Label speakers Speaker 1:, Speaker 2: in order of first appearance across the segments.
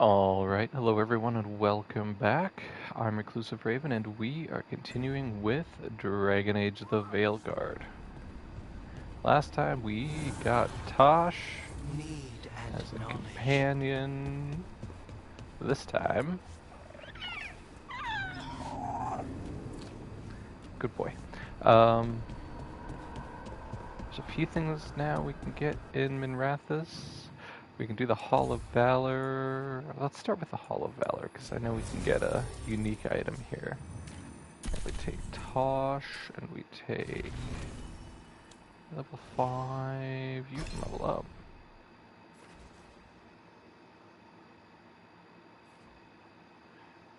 Speaker 1: Alright, hello everyone and welcome back. I'm Reclusive Raven and we are continuing with Dragon Age the Veilguard. Last time we got Tosh
Speaker 2: Need and
Speaker 1: as a
Speaker 2: knowledge.
Speaker 1: companion. This time... Good boy. There's a few things now we can get in Minrathous. We can do the Hall of Valor. Let's start with the Hall of Valor because I know we can get a unique item here. And we take Tosh, and we take level 5. You can level up.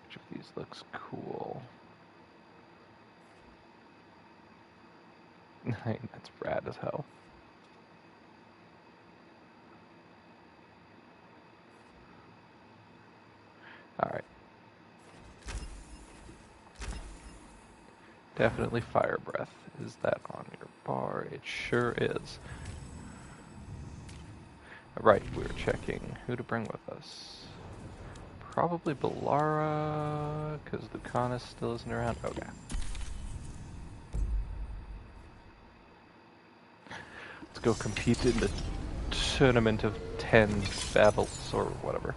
Speaker 1: Which of these looks cool? That's rad as hell. Alright. Definitely Fire Breath. Is that on your bar? It sure is. Right, we were checking who to bring with us. Probably Balara, because Lucanus still isn't around. Okay. Let's go compete in the tournament of 10 battles or whatever.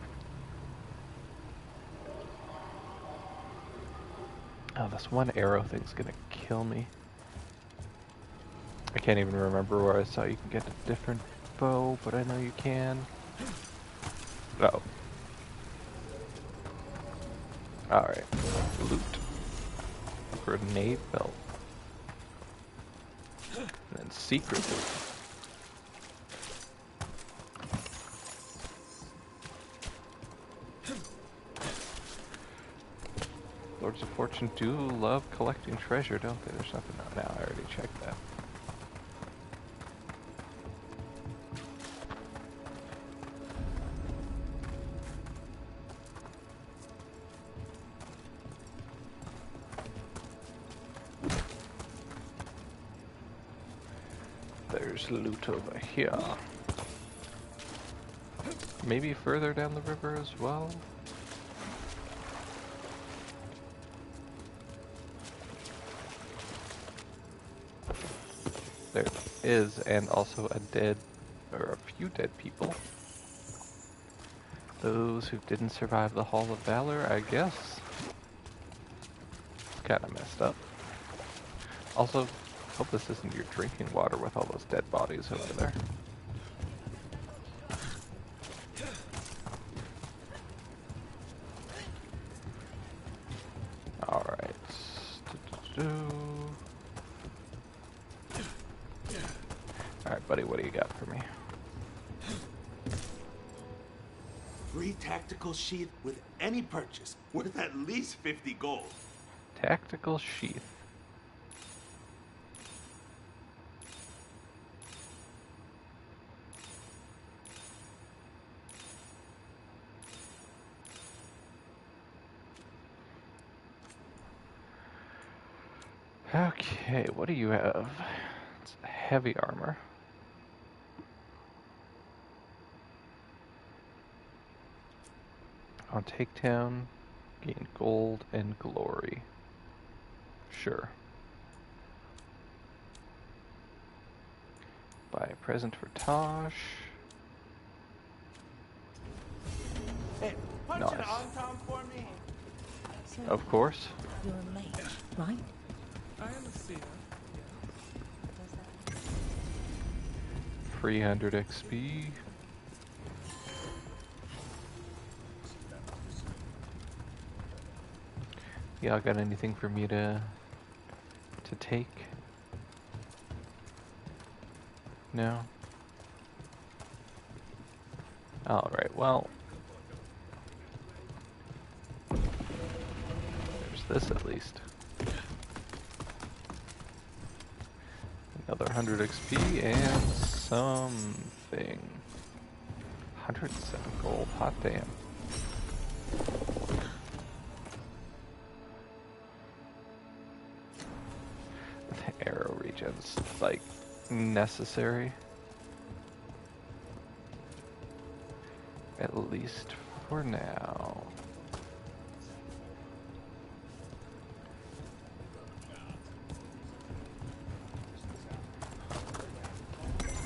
Speaker 1: Oh, this one arrow thing's gonna kill me. I can't even remember where I saw you can get a different bow, but I know you can. Oh. Alright. Loot. Grenade belt. And then secret loot. Lords of Fortune do love collecting treasure, don't they? There's nothing out now. I already checked that. There's loot over here. Maybe further down the river as well? There is, and also a dead, or a few dead people. Those who didn't survive the Hall of Valor, I guess. Kinda messed up. Also, hope this isn't your drinking water with all those dead bodies over there. Alright. Alright, buddy, what do you got for me?
Speaker 3: Free tactical sheath with any purchase, worth at least 50 gold.
Speaker 1: Tactical sheath. Okay, what do you have? It's heavy armor. On Takedown, gain gold and glory. Sure. Buy a present for Tosh.
Speaker 3: Hey, punch
Speaker 1: Nice.
Speaker 3: an on-tom for me.
Speaker 1: Of course.
Speaker 4: You're a mage, right?
Speaker 5: I am a seer.
Speaker 1: 300 XP. Y'all got anything for me to take? No? Alright, well. There's this at least. Another 100 XP and something. 107 gold, hot damn. The arrow regen's like necessary. At least for now.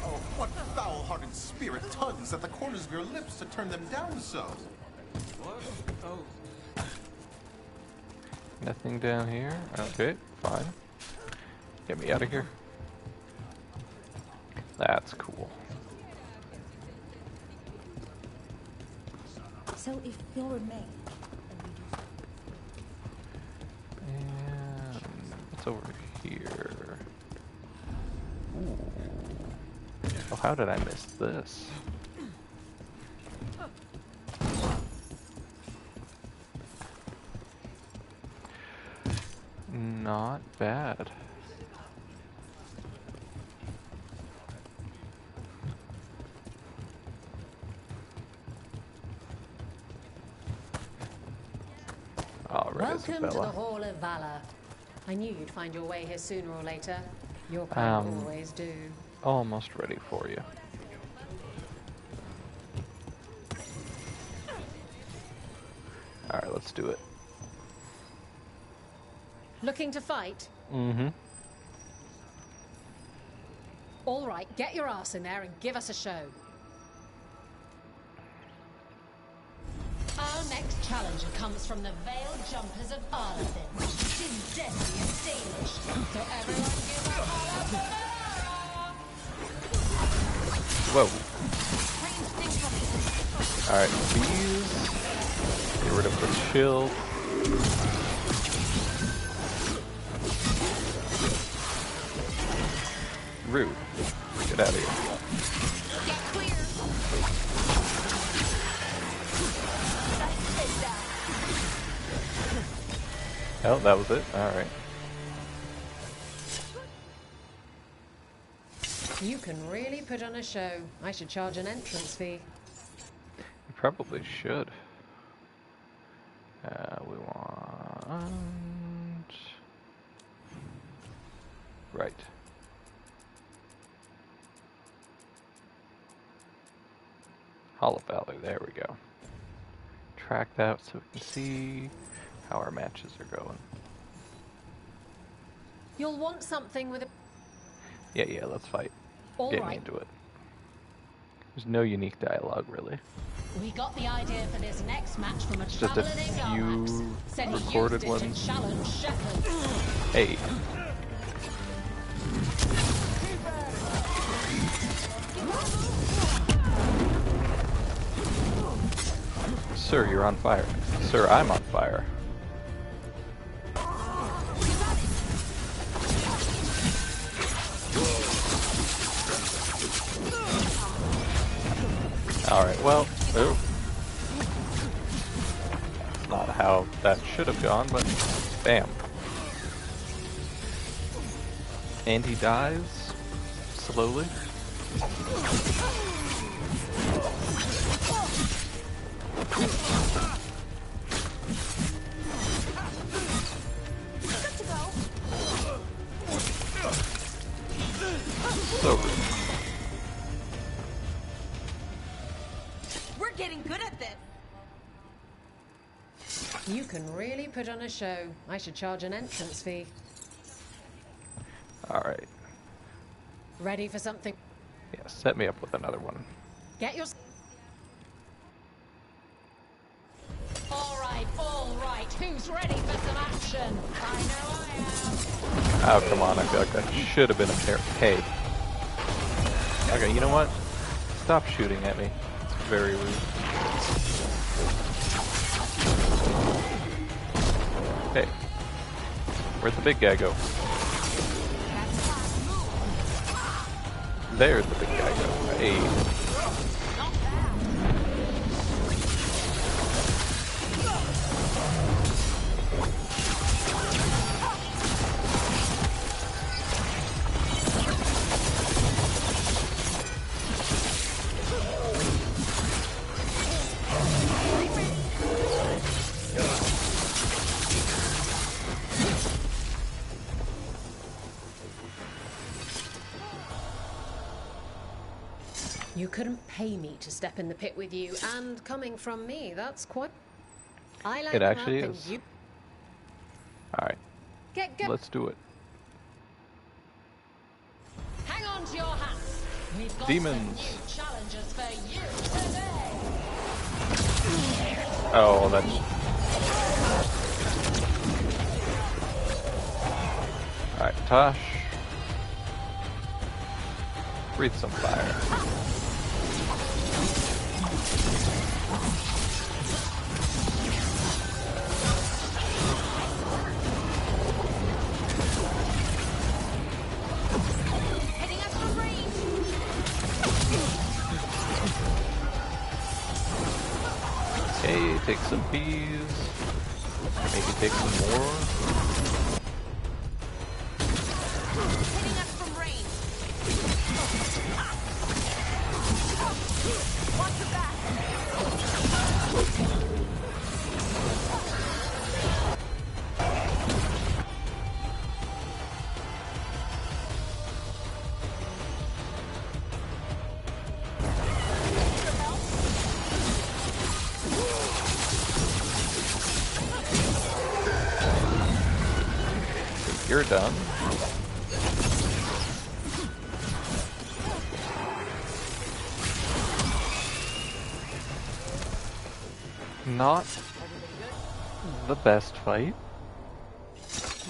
Speaker 2: Oh, what foul-hearted spirit tugs at the corners of your lips to turn them down so?
Speaker 3: What? Oh.
Speaker 1: Nothing down here. Okay, fine. Get me out of here. That's cool.
Speaker 4: So if you're a mage,
Speaker 1: And what's over here? Ooh. Oh, how did I miss this? Not bad. All right,
Speaker 5: Welcome to the
Speaker 1: Isabella.
Speaker 5: Hall of Valor. I knew you'd find your way here sooner or later. Your kind always do.
Speaker 1: Almost ready for you. All right, let's do it.
Speaker 5: Looking to fight?
Speaker 1: Mm-hmm.
Speaker 5: All right, get your ass in there and give us a show. Our next challenger comes from the Veiled Jumpers of Arlathin. She's deadly and Danish, so everyone give a holler for her!
Speaker 1: Whoa. All right, these. Get rid of the shield. Rude. Get out of here.
Speaker 5: Get clear!
Speaker 1: Oh, that was it? Alright.
Speaker 5: You can really put on a show. I should charge an entrance fee.
Speaker 1: You probably should. We want... Right. Hall of Valor, there we go. Track that so we can see how our matches are going.
Speaker 5: You'll want something with a...
Speaker 1: Yeah, let's fight.
Speaker 5: All
Speaker 1: Get me
Speaker 5: right.
Speaker 1: into it. There's no unique dialogue, really.
Speaker 5: We got the idea for this next match from a
Speaker 1: Just a
Speaker 5: traveller named
Speaker 1: few
Speaker 5: Armax. Said he
Speaker 1: recorded
Speaker 5: used it
Speaker 1: ones.
Speaker 5: to challenge Shepard.
Speaker 1: Hey. Sir, you're on fire. Sir, I'm on fire. Alright, well, ooh. Not how that should have gone, but bam. And he dies slowly. So rude.
Speaker 6: We're getting good at this.
Speaker 5: You can really put on a show. I should charge an entrance fee.
Speaker 1: Alright.
Speaker 5: Ready for something?
Speaker 1: Yeah, set me up with another one.
Speaker 5: Get your... All right. Who's ready for some action? I know I am.
Speaker 1: Oh, come on, I feel like that should have been a pair. Hey. Okay, you know what? Stop shooting at me. It's very rude. Hey. Where'd the big guy go? There's the big guy go. Hey.
Speaker 5: You couldn't pay me to step in the pit with you, and coming from me, that's quite... I like
Speaker 1: It
Speaker 5: them
Speaker 1: actually
Speaker 5: up and
Speaker 1: is.
Speaker 5: you...
Speaker 1: Alright,
Speaker 5: Get go.
Speaker 1: let's do it.
Speaker 5: Hang on to your hats. We've got
Speaker 1: Demons.
Speaker 5: some new challenges for you today.
Speaker 1: Oh, that's... Alright, Tosh. Breathe some fire.
Speaker 5: Hitting us from range.
Speaker 1: Okay, take some bees. Maybe take some more.
Speaker 5: Hitting us from range. Watch your back.
Speaker 1: You're done. Not the best fight,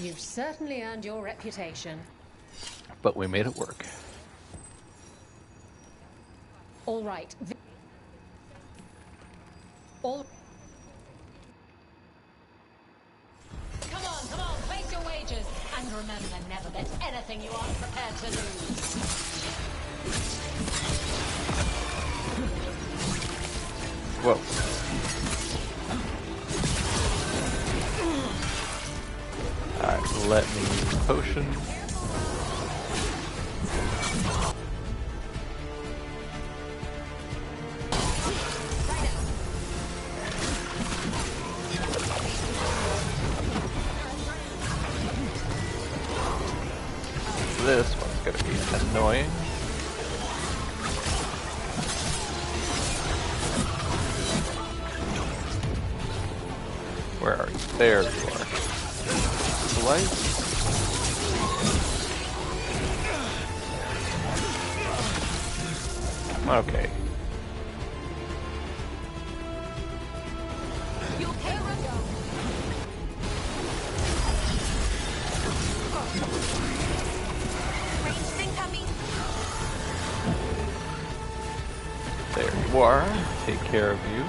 Speaker 5: You've certainly earned your reputation.
Speaker 1: but we made it work.
Speaker 5: All right. All. Come on, place your wagers. And remember, never bet anything you aren't prepared to lose.
Speaker 1: Whoa. Alright, let me use potion. This one's gonna be annoying. Where are you? There you are. Slice. Okay.
Speaker 5: You okay, Ringo? Ranged incoming.
Speaker 1: There you are. Take care of you.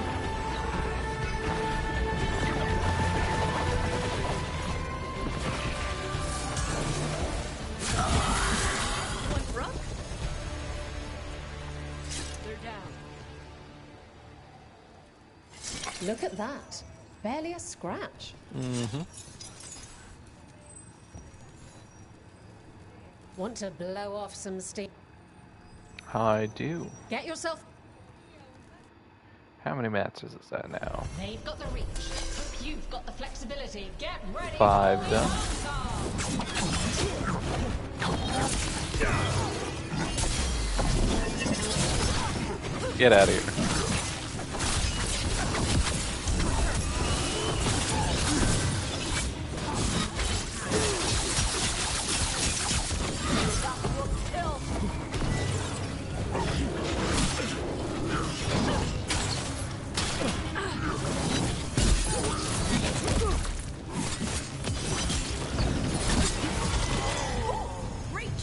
Speaker 5: One broke. They're down. Look at that. Barely a scratch.
Speaker 1: Mm-hmm.
Speaker 5: Want to blow off some steam?
Speaker 1: I do.
Speaker 5: Get yourself...
Speaker 1: How many matches is that now?
Speaker 5: They've got the reach. You've got the flexibility. Get ready
Speaker 1: 5
Speaker 5: for
Speaker 1: done. Get out of here.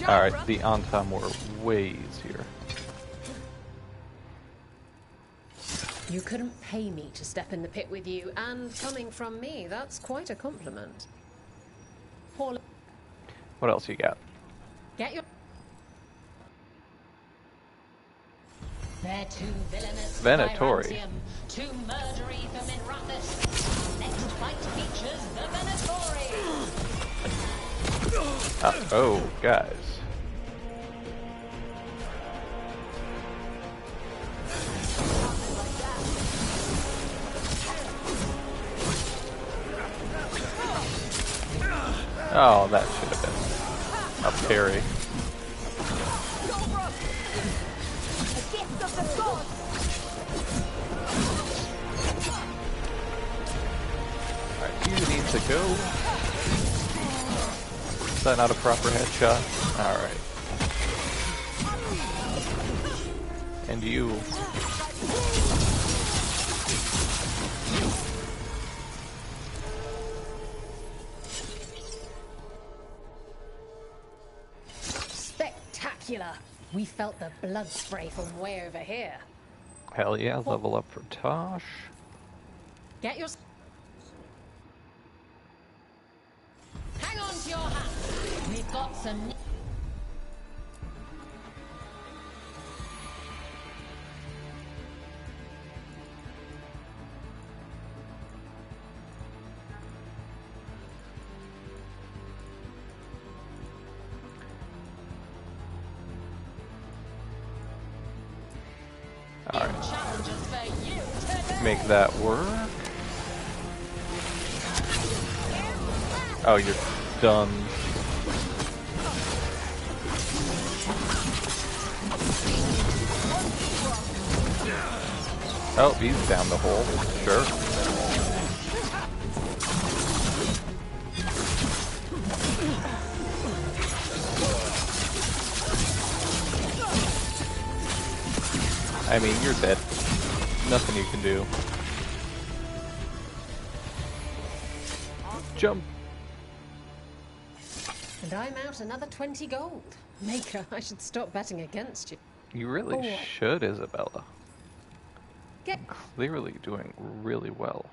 Speaker 1: Alright, the Antam were way easier.
Speaker 5: You couldn't pay me to step in the pit with you, and coming from me, that's quite a compliment. Paul,
Speaker 1: What else you got?
Speaker 5: get your... They're too villainous for
Speaker 1: Venatori.
Speaker 5: Byzantium, too murdery for Minrathis. Next fight features the Venatori.
Speaker 1: Oh, guys. Oh, that should have been a parry. to go. Is that not a proper headshot? Alright. And you.
Speaker 5: Spectacular! We felt the blood spray from way over here.
Speaker 1: Hell yeah, level up for Tosh.
Speaker 5: Get your... Hang on to your hat! We've got some...
Speaker 1: Alright. Make that work. Oh, you're done. Oh, he's down the hole. Sure. I mean, you're dead. Nothing you can do. Jump!
Speaker 5: And I'm out another 20 gold. Maker, I should stop betting against you.
Speaker 1: You really should, Isabella.
Speaker 5: Get...
Speaker 1: Clearly doing really well.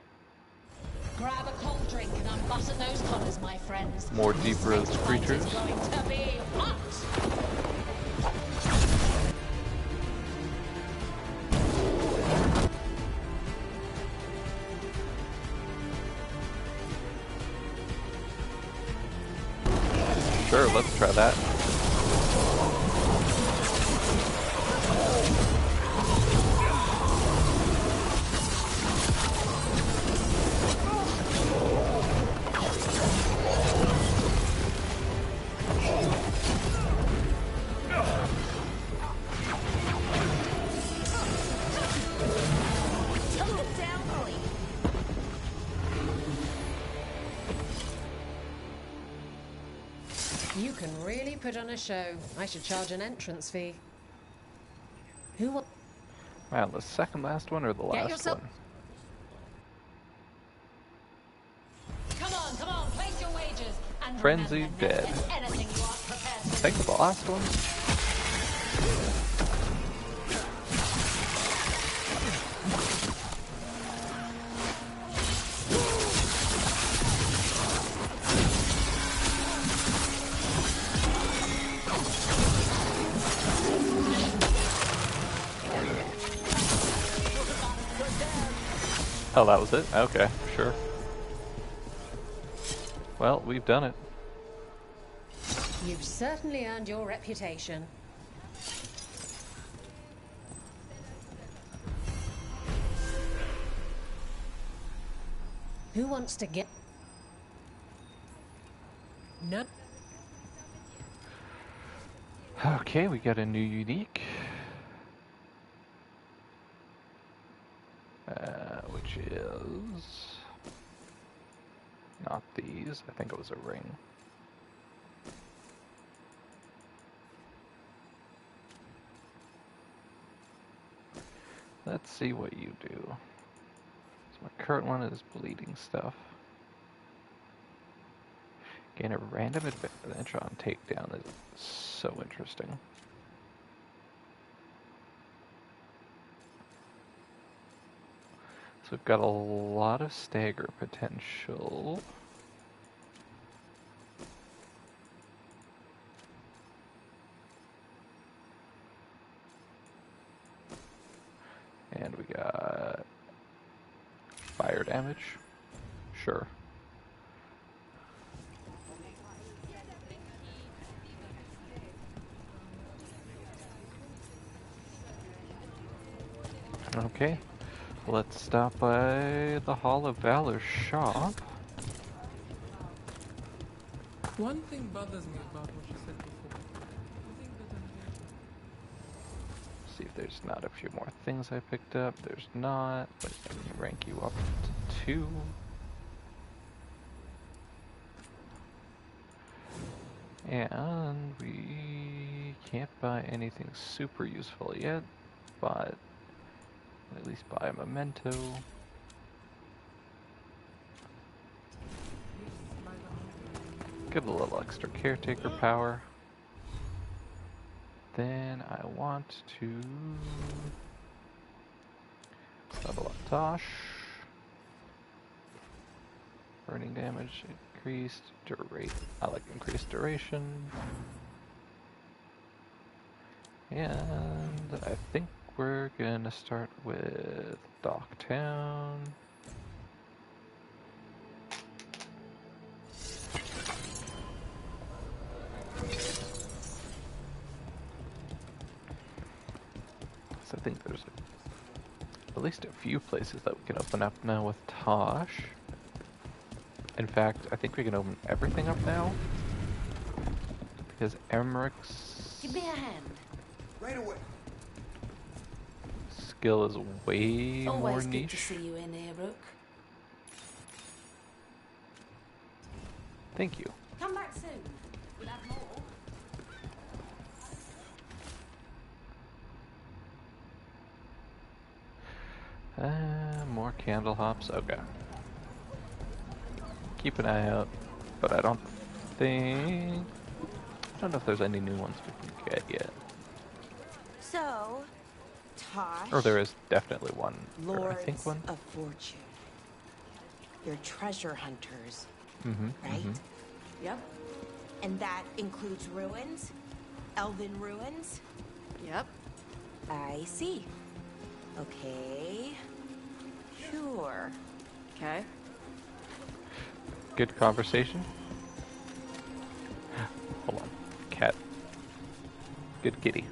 Speaker 5: Grab a cold drink and unbutton those collars, my friends.
Speaker 1: More deep rose creatures.
Speaker 5: It's going to be hot!
Speaker 1: Sure, let's try that.
Speaker 5: You can really put on a show. I should charge an entrance fee. Who will...
Speaker 1: Wow, the second last one or the last one?
Speaker 5: Come on, place your wagers. And
Speaker 1: Frenzy dead.
Speaker 5: Anything you are prepared to...
Speaker 1: I think the last one? Oh, that was it? Okay, sure. Well, we've done it.
Speaker 5: You've certainly earned your reputation. Who wants to get... No.
Speaker 1: Okay, we got a new unique. Which is... not these. I think it was a ring. Let's see what you do. So my current one is bleeding stuff. Gain a random advantage on takedown. That is so interesting. So we've got a lot of stagger potential. And we got fire damage. Sure. Okay. Let's stop by the Hall of Valor shop.
Speaker 6: One thing bothers me about what you said before. I think that
Speaker 1: See if there's not a few more things I picked up. There's not, but I can rank you up to 2. And we can't buy anything super useful yet, but at least buy a memento. Get a little extra caretaker power. Then I want to level up Tosh. Burning damage increased, duration. I like increased duration. And I think we're gonna start with Docktown. I think there's at least a few places that we can open up now with Tosh. In fact, I think we can open everything up now. Because Emmerich's...
Speaker 4: Give me a hand.
Speaker 3: Right away.
Speaker 1: skill is way more
Speaker 4: Always good to
Speaker 1: niche.
Speaker 4: see you in here, Rook.
Speaker 1: Thank you.
Speaker 4: Come back soon. We'll have more.
Speaker 1: More candle hops. Okay. Keep an eye out, but I don't think... I don't know if there's any new ones we can get yet.
Speaker 7: So, Tosh,
Speaker 1: Or there is definitely one. Or I
Speaker 7: Lords
Speaker 1: think one.
Speaker 7: of Fortune. You're treasure hunters,
Speaker 1: Mm-hmm.
Speaker 7: right?
Speaker 4: Yep.
Speaker 7: And that includes ruins? Elven ruins?
Speaker 4: Yep.
Speaker 7: I see. Okay. Sure.
Speaker 4: Okay.
Speaker 1: Good conversation. Hold on. Cat. Good kitty.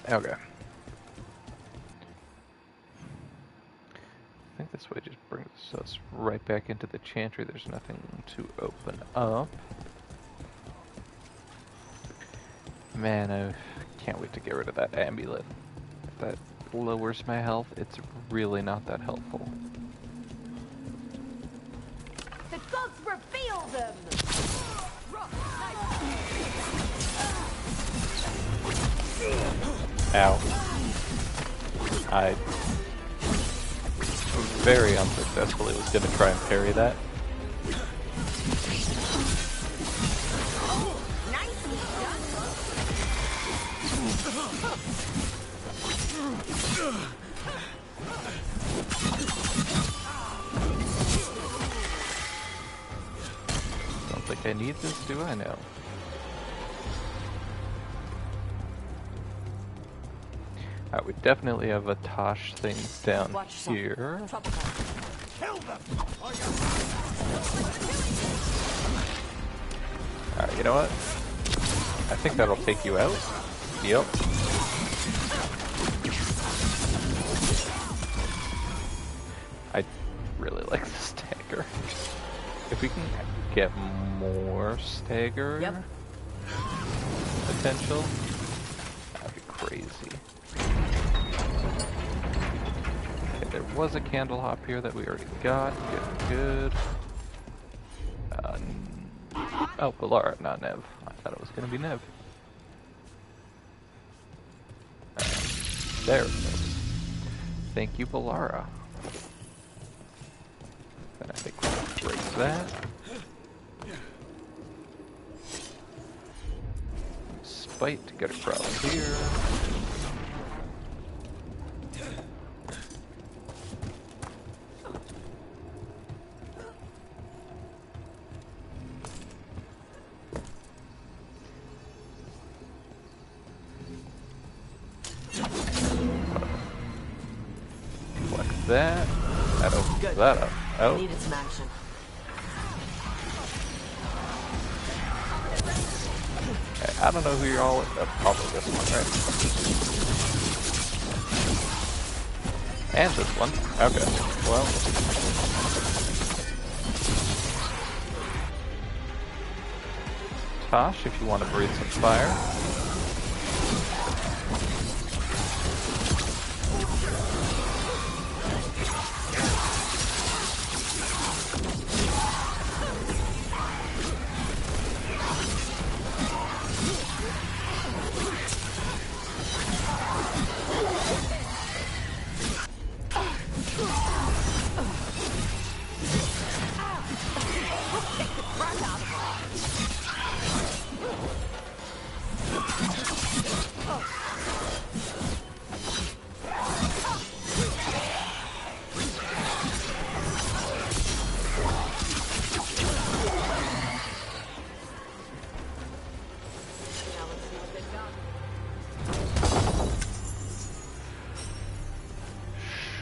Speaker 1: Okay. I think this way just brings us right back into the chantry. There's nothing to open up. Man, I can't wait to get rid of that amulet. That lowers my health. It's really not that helpful.
Speaker 7: The gods reveal them!
Speaker 1: Ow. I very unsuccessfully was going to try and parry that.
Speaker 7: Nicely
Speaker 1: Don't think I need this, do I? No. Alright, we definitely have a Tosh thing down
Speaker 4: Watch yourself.
Speaker 1: here.
Speaker 4: Trouble coming.
Speaker 3: Kill them!
Speaker 1: Alright, you know what? I think that'll take you out. Yep. I really like the stagger. If we can get more stagger
Speaker 4: Yep.
Speaker 1: potential, that'd be crazy. Okay, there was a candle hop here that we already got. Good, good. Oh, Valara, not Nev. I thought it was going to be Nev. There it goes. Thank you, Valara. Then I think we'll break that. Spite to get across here. Collect that. That opens
Speaker 4: Good.
Speaker 1: that up. Oh.
Speaker 4: Needed some action.
Speaker 1: Okay, I don't know who you're all with. Oh, probably this one, right? And this one. Okay. Well. Tosh, if you want to breathe some fire.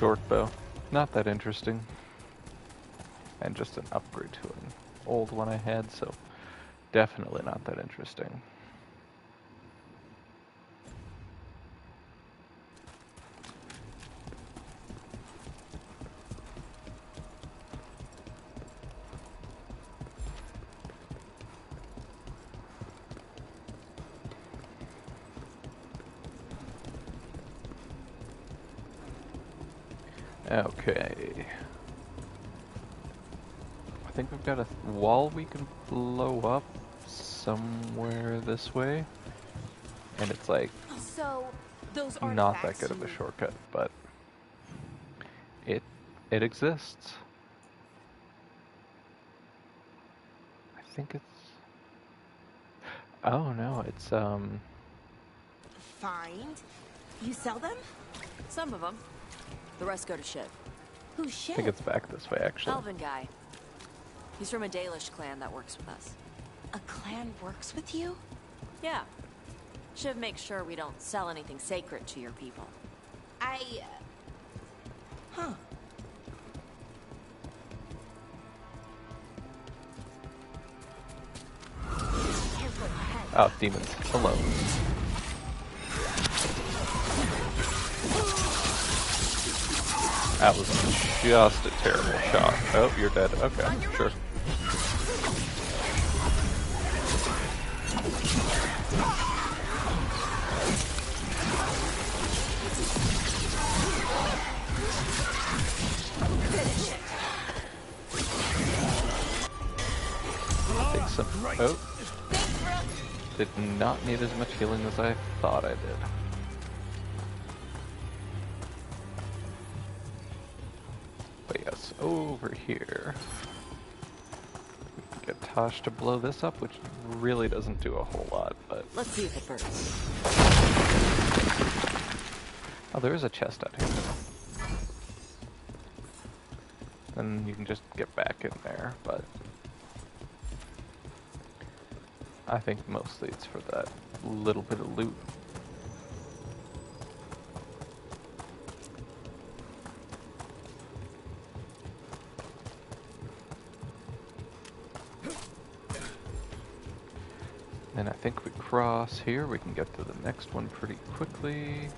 Speaker 1: short bow. Not that interesting. And just an upgrade to an old one I had, so definitely not that interesting. Okay. I think we've got a wall we can blow up somewhere this way. And it's like
Speaker 7: So, those
Speaker 1: not that
Speaker 7: artifacts
Speaker 1: good of a
Speaker 7: you-
Speaker 1: shortcut, but it exists. I think it's... Oh no, it's
Speaker 7: find? You sell them?
Speaker 4: Some of them. The rest go to Shiv.
Speaker 7: Who's
Speaker 1: I
Speaker 7: shit?
Speaker 1: think it's back this way actually.
Speaker 4: Elven guy. He's from a Dalish clan that works with us.
Speaker 7: A clan works with you?
Speaker 4: Yeah. Shiv makes sure we don't sell anything sacred to your people.
Speaker 7: Huh. Careful ahead.
Speaker 1: Oh, demons. Hello. That was just a terrible shot. Oh, you're dead. Okay, sure. Take some. Oh. Did not need as much healing as I thought I did. But yes, over here. We can get Tosh to blow this up, which really doesn't do a whole lot, but...
Speaker 4: Let's see if it burns.
Speaker 1: Oh, there is a chest out here. And you can just get back in there, but... I think mostly it's for that little bit of loot. And I think we cross here, we can get to the next one pretty quickly.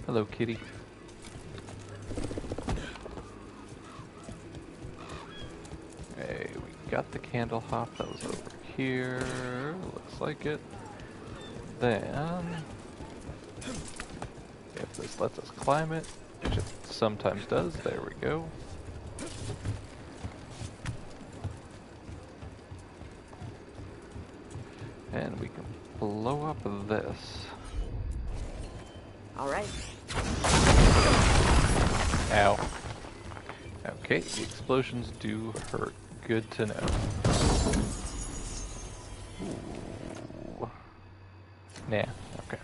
Speaker 1: Hello, kitty. Hey, we got the candle hop that was over here. Looks like it. Then, if this lets us climb it, which it sometimes does, there we go. And we can blow up this.
Speaker 4: All right.
Speaker 1: Ow. Okay, the explosions do hurt. Good to know. Ooh. Nah, okay.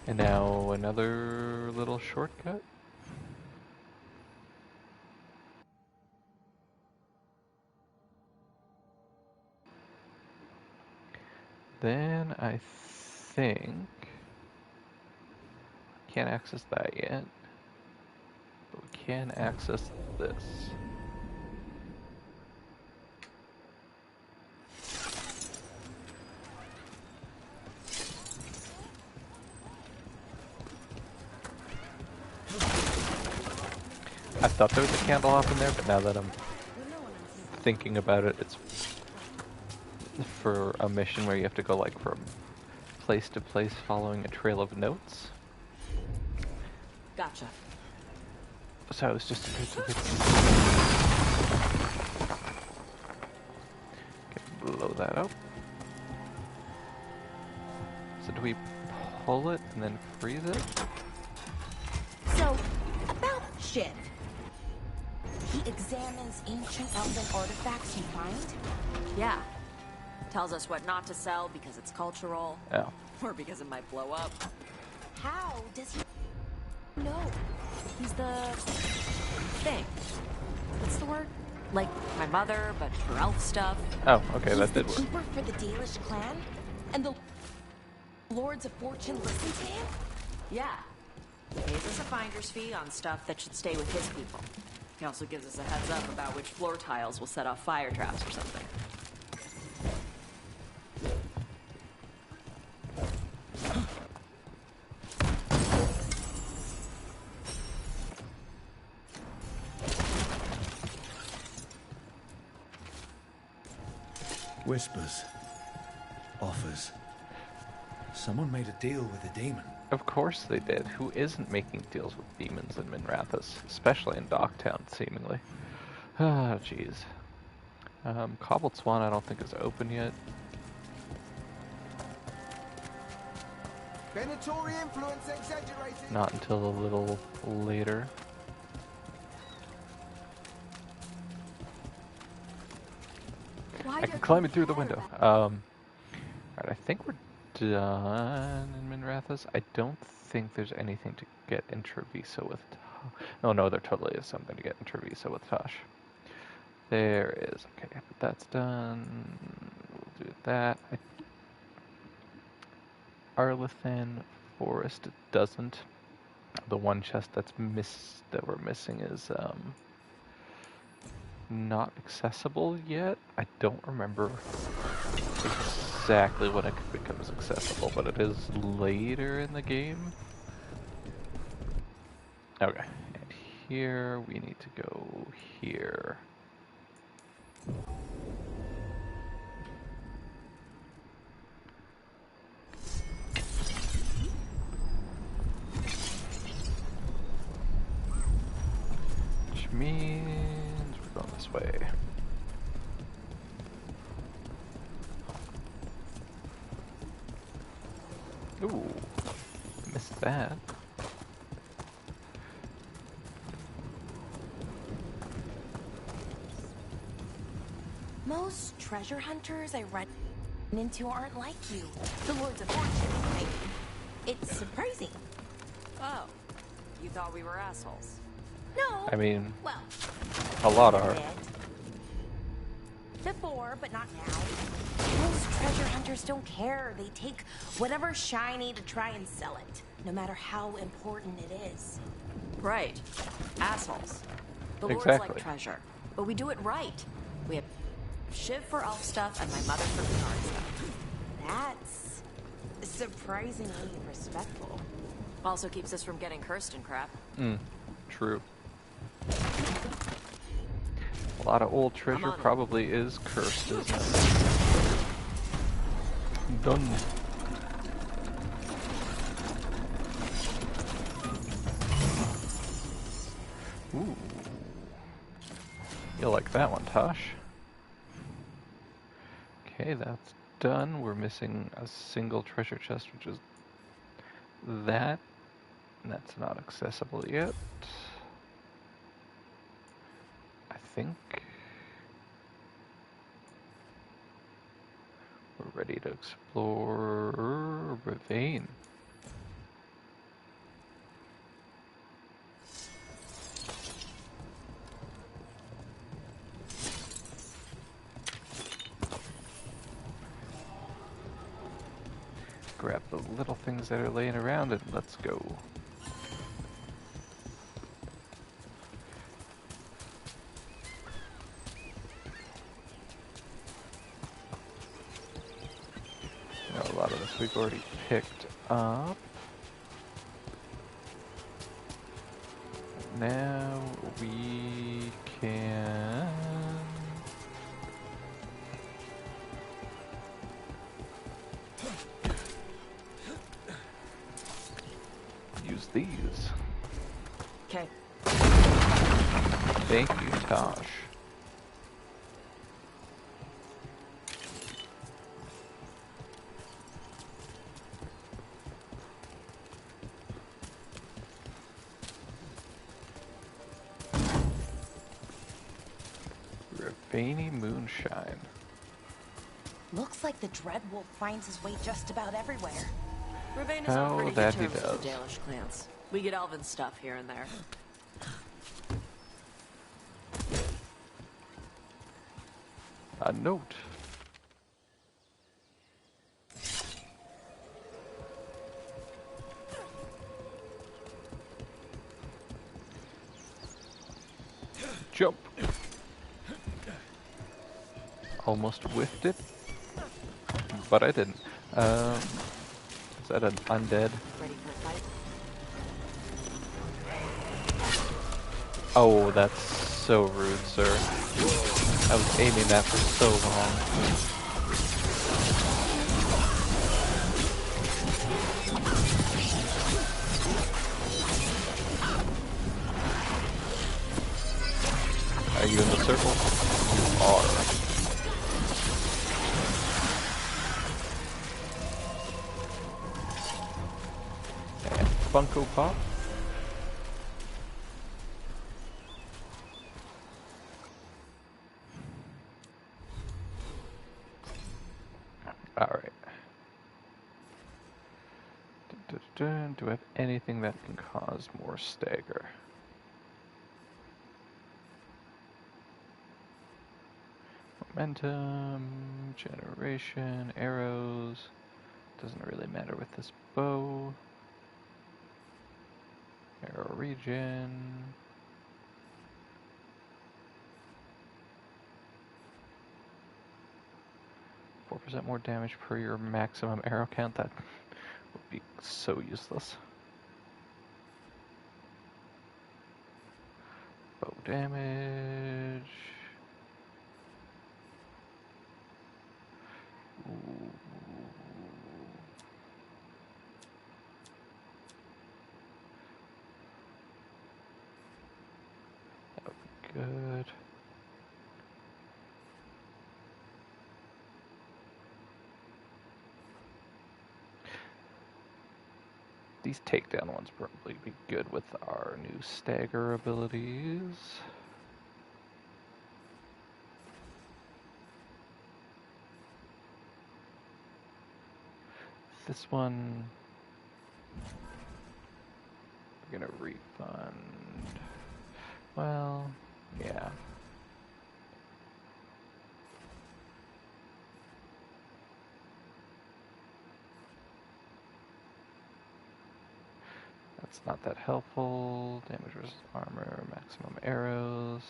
Speaker 1: And now another little shortcut. Then I think can't access that yet, but we can access this. I thought there was a candle off in there, but now that I'm thinking about it, it's for a mission where you have to go like from place to place following a trail of notes.
Speaker 4: Gotcha.
Speaker 1: So I was just okay, blow that up. So do we pull it and then freeze it?
Speaker 7: So, about shit. He examines ancient elven artifacts you find?
Speaker 4: Yeah. Tells us what not to sell because it's cultural.
Speaker 1: Oh.
Speaker 4: Or because it might blow up.
Speaker 7: How does he know?
Speaker 4: He's the thing. What's the word? Like my mother, but for elf stuff.
Speaker 1: Oh, okay,
Speaker 7: He's
Speaker 1: that
Speaker 7: the
Speaker 1: did work.
Speaker 7: keeper for the Dalish clan, and the Lords of Fortune listen to him.
Speaker 4: Yeah. He pays us a finder's fee on stuff that should stay with his people. He also gives us a heads up about which floor tiles will set off fire traps or something.
Speaker 8: Whispers. Offers. Someone made a deal with a demon.
Speaker 1: Of course they did. Who isn't making deals with demons in Minrathous? Especially in Docktown, seemingly. Ah, jeez. Cobbled Swan I don't think is open yet.
Speaker 9: Predatory influence exaggerated.
Speaker 1: Not until a little later.
Speaker 4: Why
Speaker 1: I can climb it through the window. Alright, I think we're done in Minrathous. I don't think there's anything to get in Treviso with Oh no, there totally is something to get in Treviso with Tosh. There is. Okay, but that's done. We'll do that. Arlethan Forest doesn't. The one chest that we're missing is not accessible yet. I don't remember exactly when it becomes accessible, but it is later in the game. Okay, and here we need to go here. Which means we're going this way. Ooh, missed that.
Speaker 7: Most treasure hunters I run into aren't like you. The Lords of Fortune, I mean. It's surprising.
Speaker 4: Oh. You thought we were assholes.
Speaker 7: No.
Speaker 1: I mean,
Speaker 7: Well,
Speaker 1: a lot are.
Speaker 7: before, but not now. Most treasure hunters don't care. They take whatever's shiny to try and sell it, no matter how important it is.
Speaker 4: Right. Assholes. The lords
Speaker 1: Exactly.
Speaker 4: like treasure. But we do it right. We have Shiv for elf stuff and my mother for Bernard stuff.
Speaker 7: That's surprisingly respectful.
Speaker 4: Also keeps us from getting cursed and crap.
Speaker 1: True. A lot of old treasure probably is cursed, isn't it? Done. Ooh. You'll like that one, Tosh. Okay, that's done. We're missing a single treasure chest, which is that. And that's not accessible yet. I think we're ready to explore Ravine. Grab the little things that are laying around and let's go. A lot of this we've already picked up. Now we can use these.
Speaker 4: Okay.
Speaker 1: Thank you, Tosh. Ravani Moonshine.
Speaker 7: Looks like the Dreadwolf finds his way just about everywhere.
Speaker 4: Ravane is
Speaker 1: How
Speaker 4: on pretty
Speaker 1: that
Speaker 4: good
Speaker 1: he
Speaker 4: terms with the
Speaker 1: does.
Speaker 4: Dalish clans. We get elven stuff here and there.
Speaker 1: A note. Jump. Almost whiffed it, but I didn't. Is that an undead?
Speaker 4: Ready for a fight?
Speaker 1: Oh, that's so rude, sir. I was aiming that for so long. Are you in the circle? You are. And Funko Pop. Alright. Do I have anything that can cause more stagger? Momentum, generation, arrows. Doesn't really matter with this bow. Arrow regen. %4 more damage per your maximum arrow count. That would be so useless. Bow damage. Ooh. That would be good. These takedown ones probably be good with our new stagger abilities. This one, we're gonna refund. Well, yeah. That's not that helpful. Damage versus armor, maximum arrows.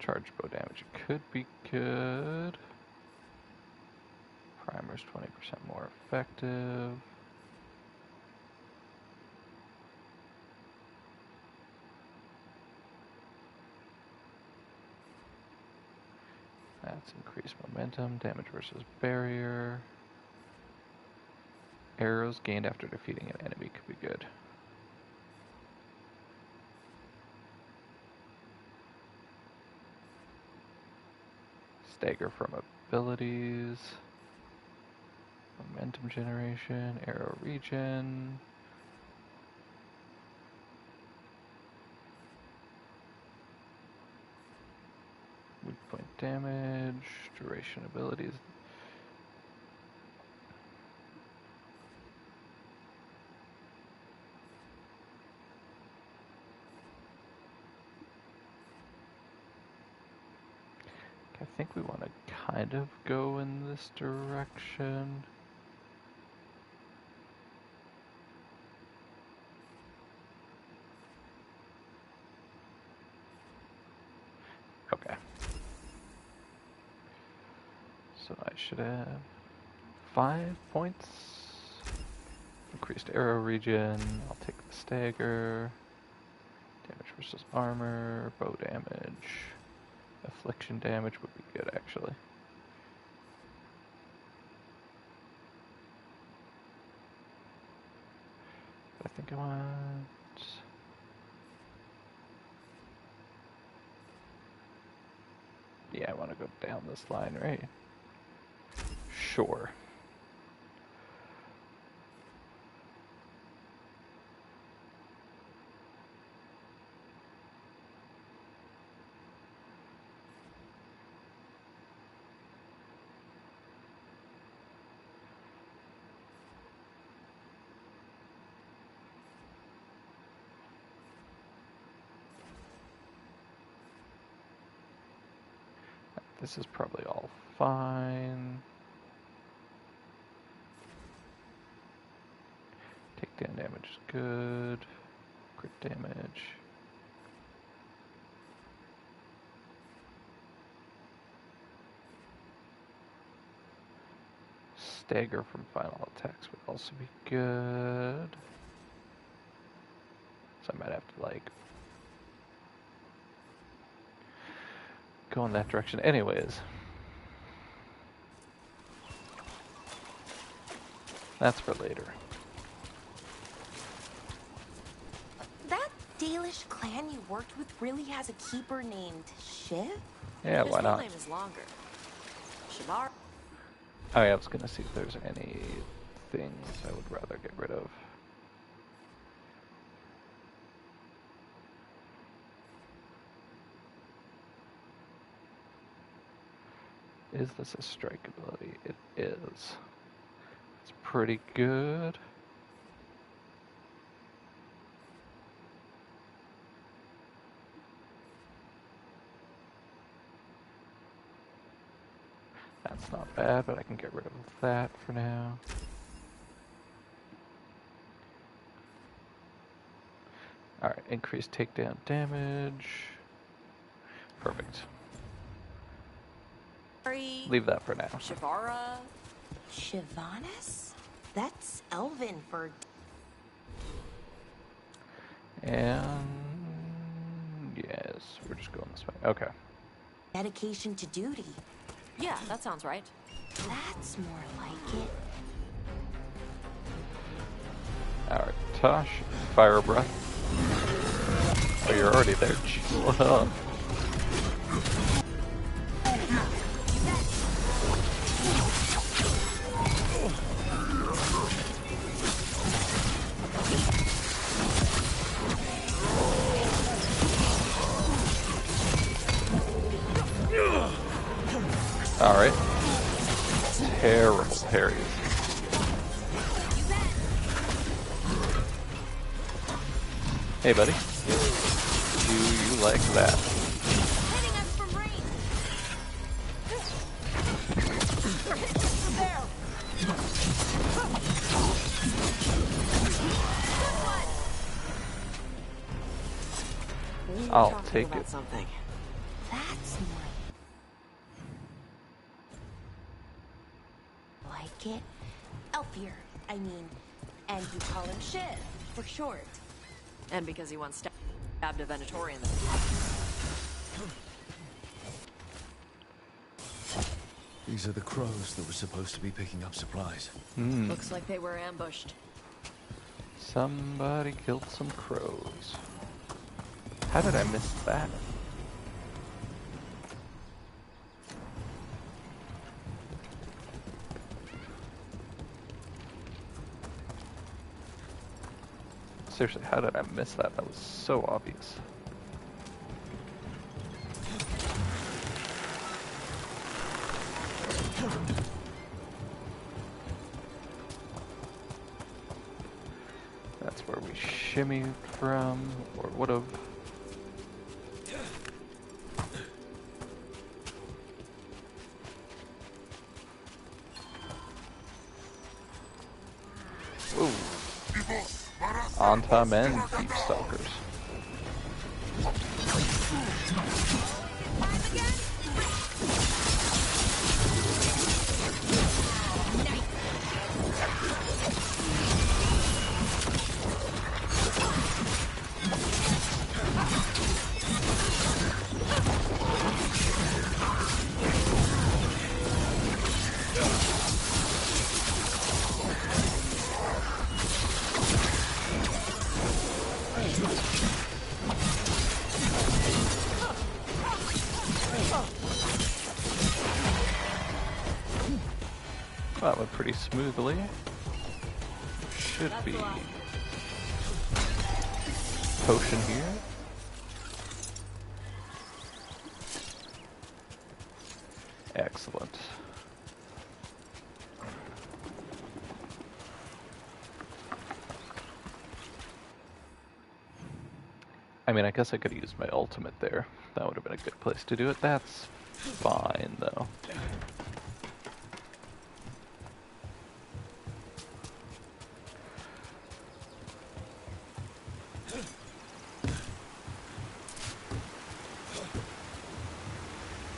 Speaker 1: Charge bow damage could be good. Primer's 20% more effective. That's increased momentum. Damage versus barrier. Arrows gained after defeating an enemy could be good. Stagger from abilities. Momentum generation. Arrow regen. Weak point damage. Duration abilities. I think we want to kind of go in this direction. Okay. So I should have 5 points. Increased arrow regen. I'll take the stagger. Damage versus armor. Bow damage. Affliction damage would be good, actually. But I think I want... Yeah, I want to go down this line, right? Sure. This is probably all fine. Takedown damage is good. Crit damage. Stagger from final attacks would also be good. So I might have to, like, go in that direction anyways. That's for later.
Speaker 7: That Dalish clan you worked with really has a keeper named Shiv?
Speaker 1: Yeah,
Speaker 4: His
Speaker 1: why
Speaker 4: full
Speaker 1: not?
Speaker 4: name is longer. Shavar.
Speaker 1: Oh yeah, I was gonna see if there's any things I would rather get rid of. Is this a strike ability? It is. It's pretty good. That's not bad, but I can get rid of that for now. Alright, increased takedown damage. Perfect. Leave that for now.
Speaker 4: Shavara.
Speaker 7: Shivanis? That's Elven for...
Speaker 1: And... yes, we're just going this way. Okay.
Speaker 7: dedication to duty.
Speaker 4: Yeah, that sounds right.
Speaker 7: That's more like it.
Speaker 1: Alright, Tosh, fire breath. Oh, you're already there. What up? Alright. Terrible parries. Hey, buddy. You like that?
Speaker 7: Hitting us from range.
Speaker 1: I'll take it.
Speaker 4: Something.
Speaker 7: That's more like it. Elfier, I mean. And you call him Shiv, for short.
Speaker 4: And because he once stabbed a Venatorian.
Speaker 8: These are the crows that were supposed to be picking up supplies.
Speaker 4: Looks like they were ambushed.
Speaker 1: Somebody killed some crows. How did I miss that? Seriously, how did I miss that? That was so obvious. That's where we shimmied from, or would've. Ooh. On time and deep stalkers. That went pretty smoothly. Should be potion here. Excellent. I mean, I guess I could have used my ultimate there. That would have been a good place to do it. That's fine, though.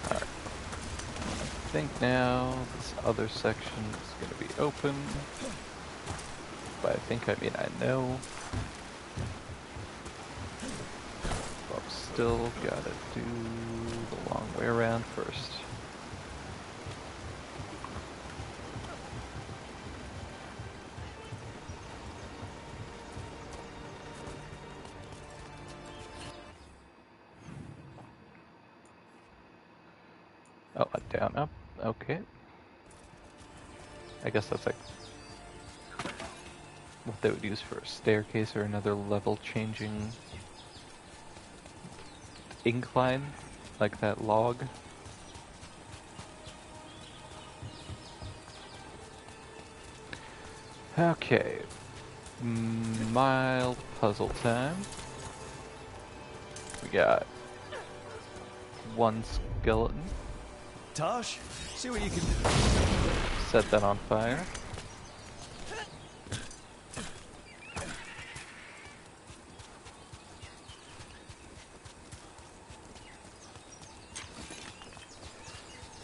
Speaker 1: Alright. I think now this other section is going to be open. By I think I mean I know. But I've still gotta do the long way around first. Oh, down, up. Okay. I guess that's like what they would use for a staircase or another level changing incline, like that log. Okay. Mild puzzle time. We got one skeleton.
Speaker 8: Tosh, see what you can do.
Speaker 1: Set that on fire.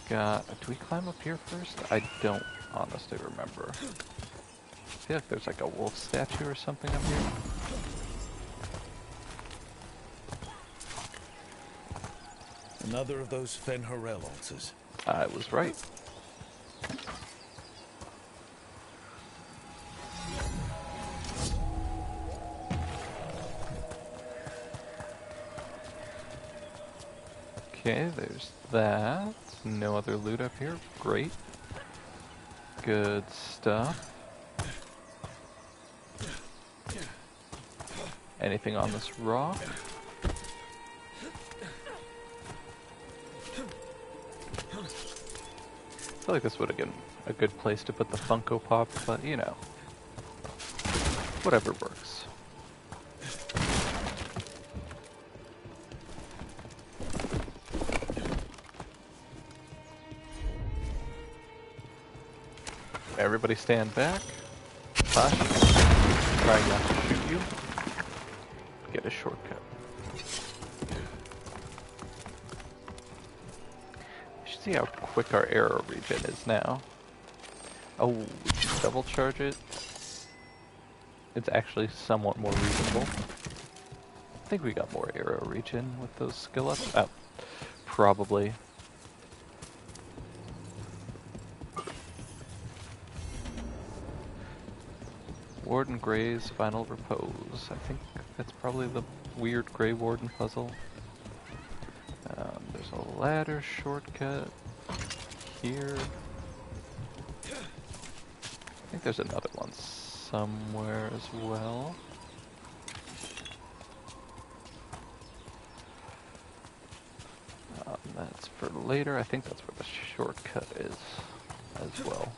Speaker 1: Do we climb up here first? I don't honestly remember. I feel like there's like a wolf statue or something up here.
Speaker 8: Another of those Fen'Harel altars.
Speaker 1: I was right. Okay, there's that. No other loot up here. Great. Good stuff. Anything on this rock? I feel like this would have been a good place to put the Funko Pop, but you know, whatever works. Everybody stand back. Caution. Trying not to shoot you. Get a shortcut. You should see how quick our arrow regen is now. Oh, we can double charge it. It's actually somewhat more reasonable. I think we got more arrow regen with those skill ups. Oh, probably. Warden Gray's Final Repose. I think that's probably the weird Grey Warden puzzle. There's a ladder shortcut here. I think there's another one somewhere as well. That's for later. I think that's where the shortcut is as well.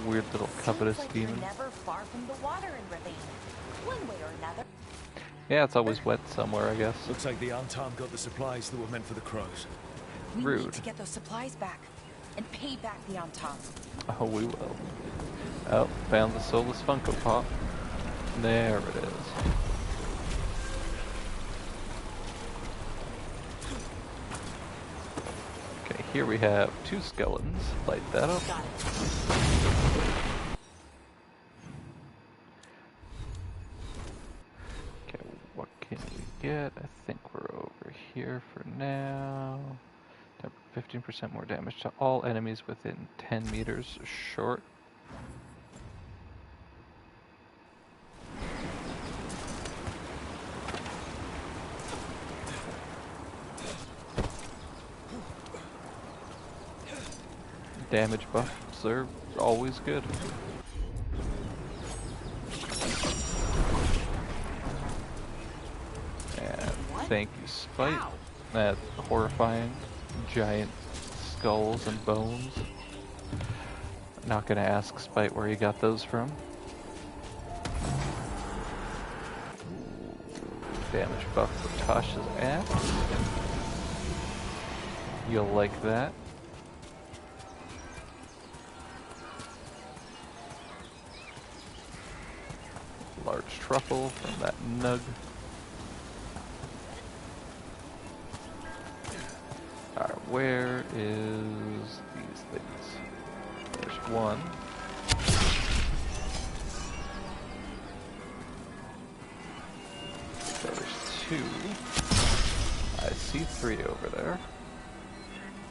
Speaker 1: Weird little covetous
Speaker 7: like
Speaker 1: demon.
Speaker 7: Never far from the water in Ravine, one way or another.
Speaker 1: Yeah, it's always wet somewhere, I guess.
Speaker 8: Looks like the Antam got the supplies that were meant for the crows.
Speaker 7: We
Speaker 1: Rude.
Speaker 7: need to get those supplies back and pay back the Antam.
Speaker 1: Oh, we will. Oh, found the soulless Funko Pop. There it is. Okay, here we have two skeletons. Light that up.
Speaker 4: Got it.
Speaker 1: Okay, what can we get? I think we're over here for now. 15% more damage to all enemies within 10 meters short. Damage buffs are always good. And thank you, Spite. That horrifying giant skulls and bones. Not gonna ask Spite where he got those from. damage buff for Tasha's axe. You'll like that. Large truffle from that nug. Alright, where is these things? There's one. There's two. I see three over there.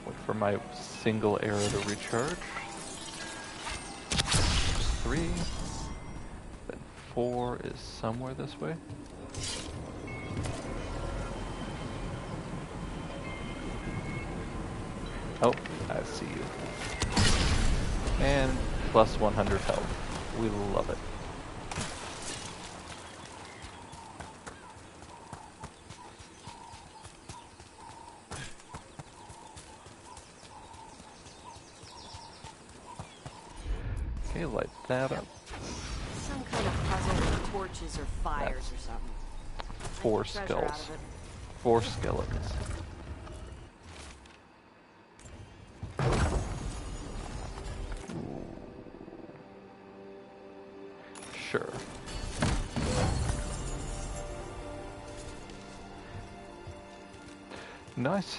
Speaker 1: Wait for my single arrow to recharge. There's three. Then four is somewhere this way. Oh, I see you. And plus 100 health. We love it. Okay, light that up.
Speaker 4: Some kind of puzzle with torches or fires or something.
Speaker 1: Four
Speaker 4: Treasure out
Speaker 1: skulls.
Speaker 4: of it.
Speaker 1: 4 skeletons. Sure. Nice.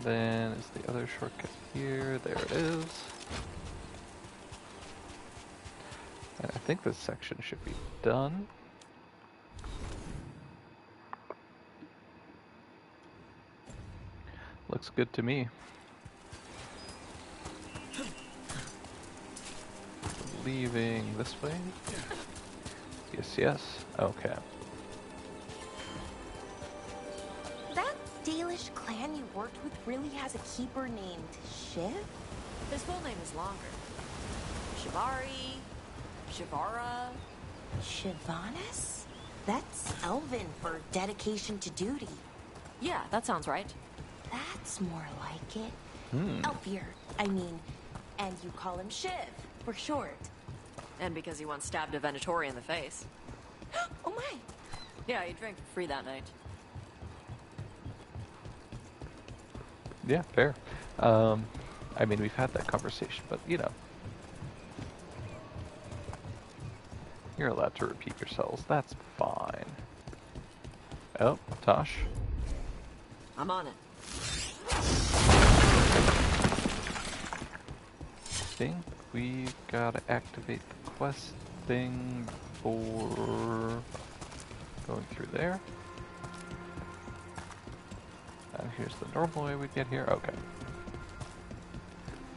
Speaker 1: Then is the other shortcut here. There it is. And I think this section should be done. Looks good to me. Leaving this way? Yes, yes. Okay.
Speaker 7: That Dalish clan you worked with really has a keeper named Shiv?
Speaker 4: His full name is longer. Shivari, Shivara.
Speaker 7: Shivanis? That's Elven for dedication to duty.
Speaker 4: Yeah, that sounds right.
Speaker 7: That's more like it. Elfier, I mean. And you call him Shiv, for short.
Speaker 4: And because he once stabbed a Venatori in the face.
Speaker 7: Oh my!
Speaker 4: Yeah, he drank for free that night.
Speaker 1: Yeah, fair. I mean, we've had that conversation, but you know. You're allowed to repeat yourselves. That's fine. Oh, Tosh.
Speaker 4: I'm on it.
Speaker 1: Think we've got to activate the quest thing before going through there. And here's the normal way we get here. Okay.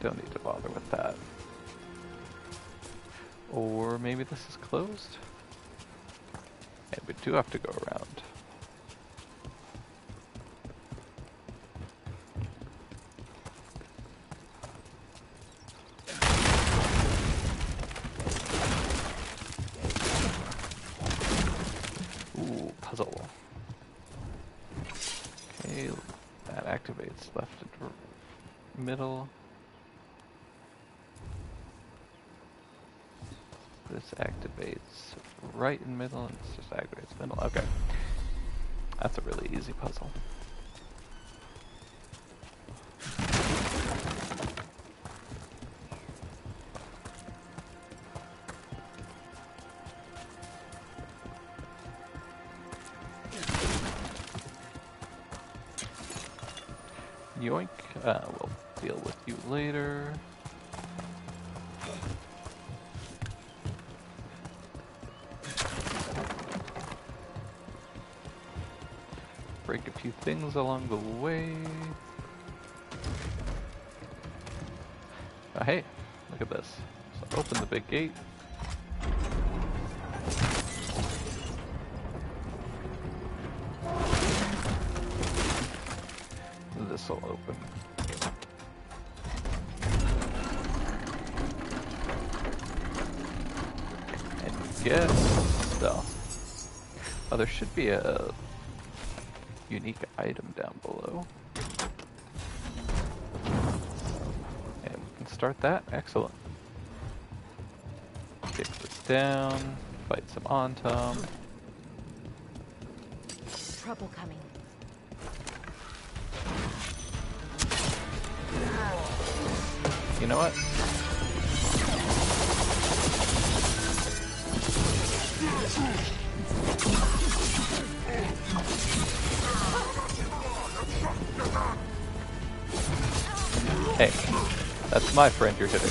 Speaker 1: Don't need to bother with that. Or maybe this is closed? And we do have to go around. Ooh, puzzle. Okay, that activates left and middle. This activates right and middle, and this just activates middle. Okay. That's a really easy puzzle. Yoink. We'll deal with you later. Break a few things along the way. Oh, hey, look at this. So open the big gate. This will open. And get stuff. Oh, there should be a unique item down below. And we can start that. Excellent. Take this down, fight some Antom.
Speaker 7: trouble coming.
Speaker 1: You know what? Hey, that's my friend you're hitting.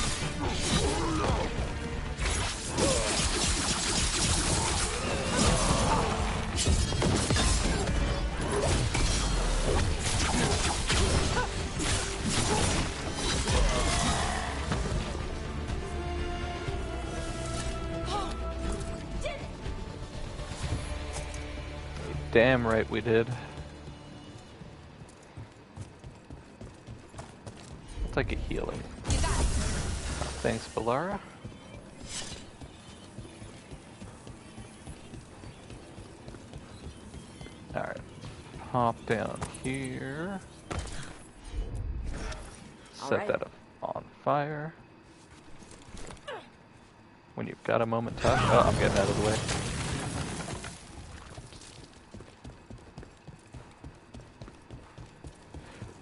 Speaker 1: Damn right we did. I'll take a healing. Thanks, Balara. Alright, hop down here. Set that up on fire. When you've got a moment to... Oh, I'm getting out of the way.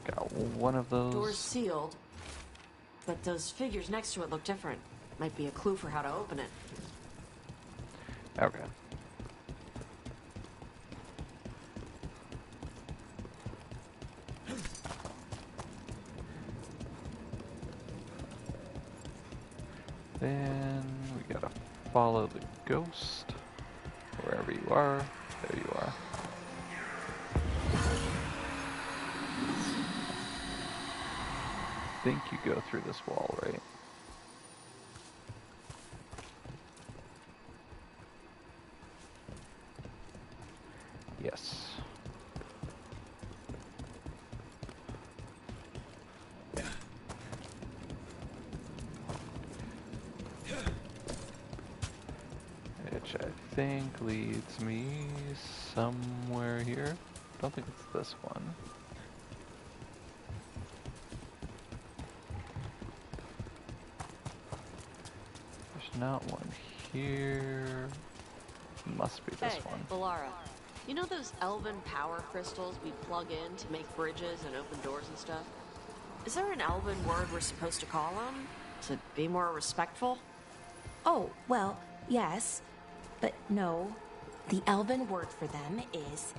Speaker 1: Got one of those.
Speaker 4: Door's sealed, but those figures next to it look different. Might be a clue for how to open it.
Speaker 1: Okay. Then we gotta follow the ghost. Wherever you are, there you are. I think you go through this wall, right? Yes. Which I think leads me somewhere here. Don't think it's this one. There's not one here. Must be this one.
Speaker 4: Balara, you know those elven power crystals we plug in to make bridges and open doors and stuff? Is there an elven word we're supposed to call them? To be more respectful?
Speaker 7: Oh, well, yes, but no. The elven word for them is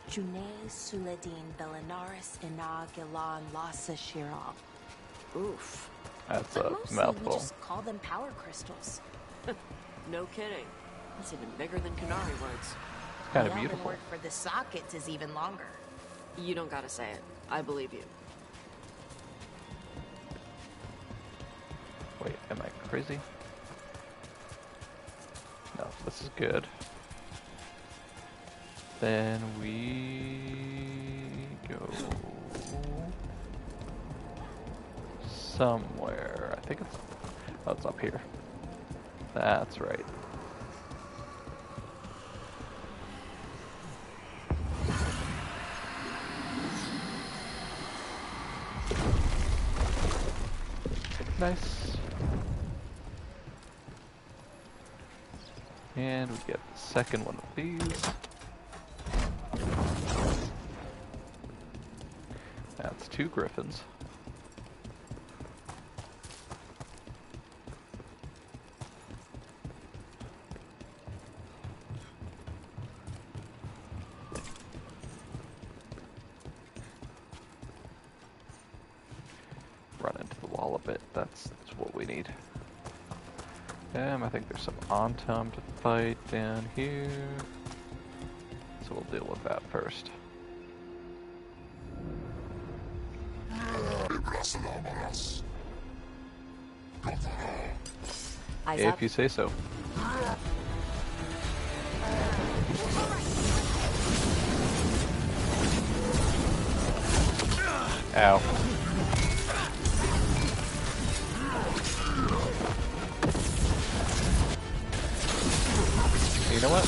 Speaker 7: June Suladin Belinaris Ina Gilan Lasa Shiral.
Speaker 4: Oof.
Speaker 1: That's
Speaker 7: But
Speaker 1: a
Speaker 7: mostly
Speaker 1: mouthful.
Speaker 7: we just call them power crystals.
Speaker 4: No kidding. That's even bigger than Canary words.
Speaker 1: Kind
Speaker 7: The
Speaker 1: of
Speaker 7: elven
Speaker 1: beautiful.
Speaker 7: word for the sockets is even longer.
Speaker 4: You don't gotta say it. I believe you.
Speaker 1: Wait, am I crazy? No, this is good. Then we go somewhere. I think it's... Oh, it's up here. That's right. Nice. And we get the second one of these. That's 2 griffins. Run into the wall a bit, that's what we need. I think there's some Autumn to fight down here. So we'll deal with that first.
Speaker 4: Eyes
Speaker 1: If
Speaker 4: up.
Speaker 1: you say so. Ow. You know what?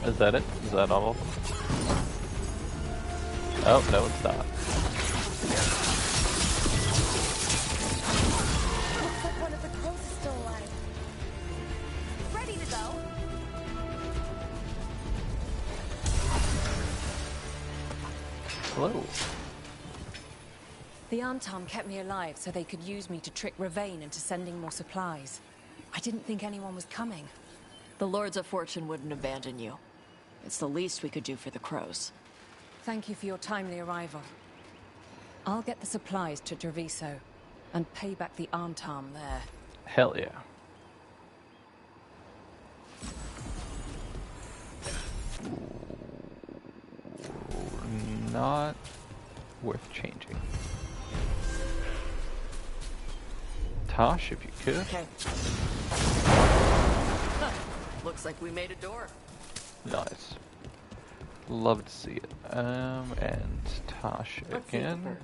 Speaker 1: Is that it? Is that all of them? Oh, no, it's not.
Speaker 7: Looks like one of the crows is still alive. Ready to go.
Speaker 1: Hello.
Speaker 10: The Arntom kept me alive so they could use me to trick Ravain into sending more supplies. I didn't think anyone was coming.
Speaker 4: The Lords of Fortune wouldn't abandon you. It's the least we could do for the crows.
Speaker 10: Thank you for your timely arrival. I'll get the supplies to Treviso and pay back the Arntom there.
Speaker 1: Hell yeah. Not worth changing. Tosh, if you could.
Speaker 4: Okay. Looks like we made a door.
Speaker 1: Nice. Love to see it. And Tosh
Speaker 4: Let's see the
Speaker 1: again.
Speaker 4: birds.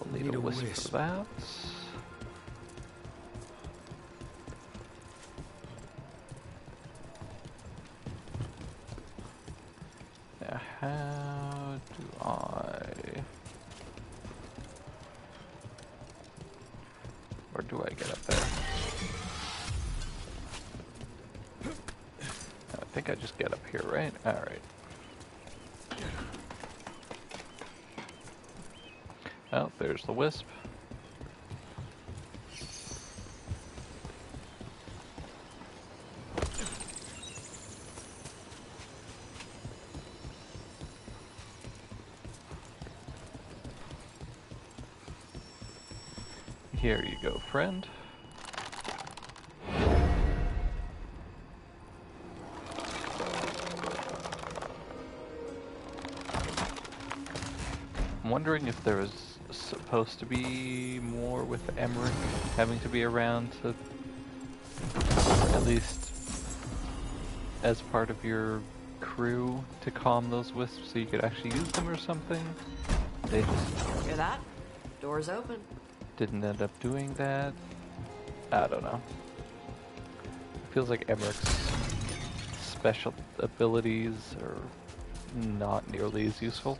Speaker 1: We'll need a wisp for that. Now, how do I... Where do I get up there? I think I just get up here, right? Alright. Oh, there's the wisp. Here you go, friend. I'm wondering if there was supposed to be more with Emmerich having to be around to, at least as part of your crew, to calm those wisps so you could actually use them or something. They just
Speaker 4: Hear that? Door's open.
Speaker 1: didn't end up doing that. I don't know. It feels like Emmerich's special abilities are not nearly as useful.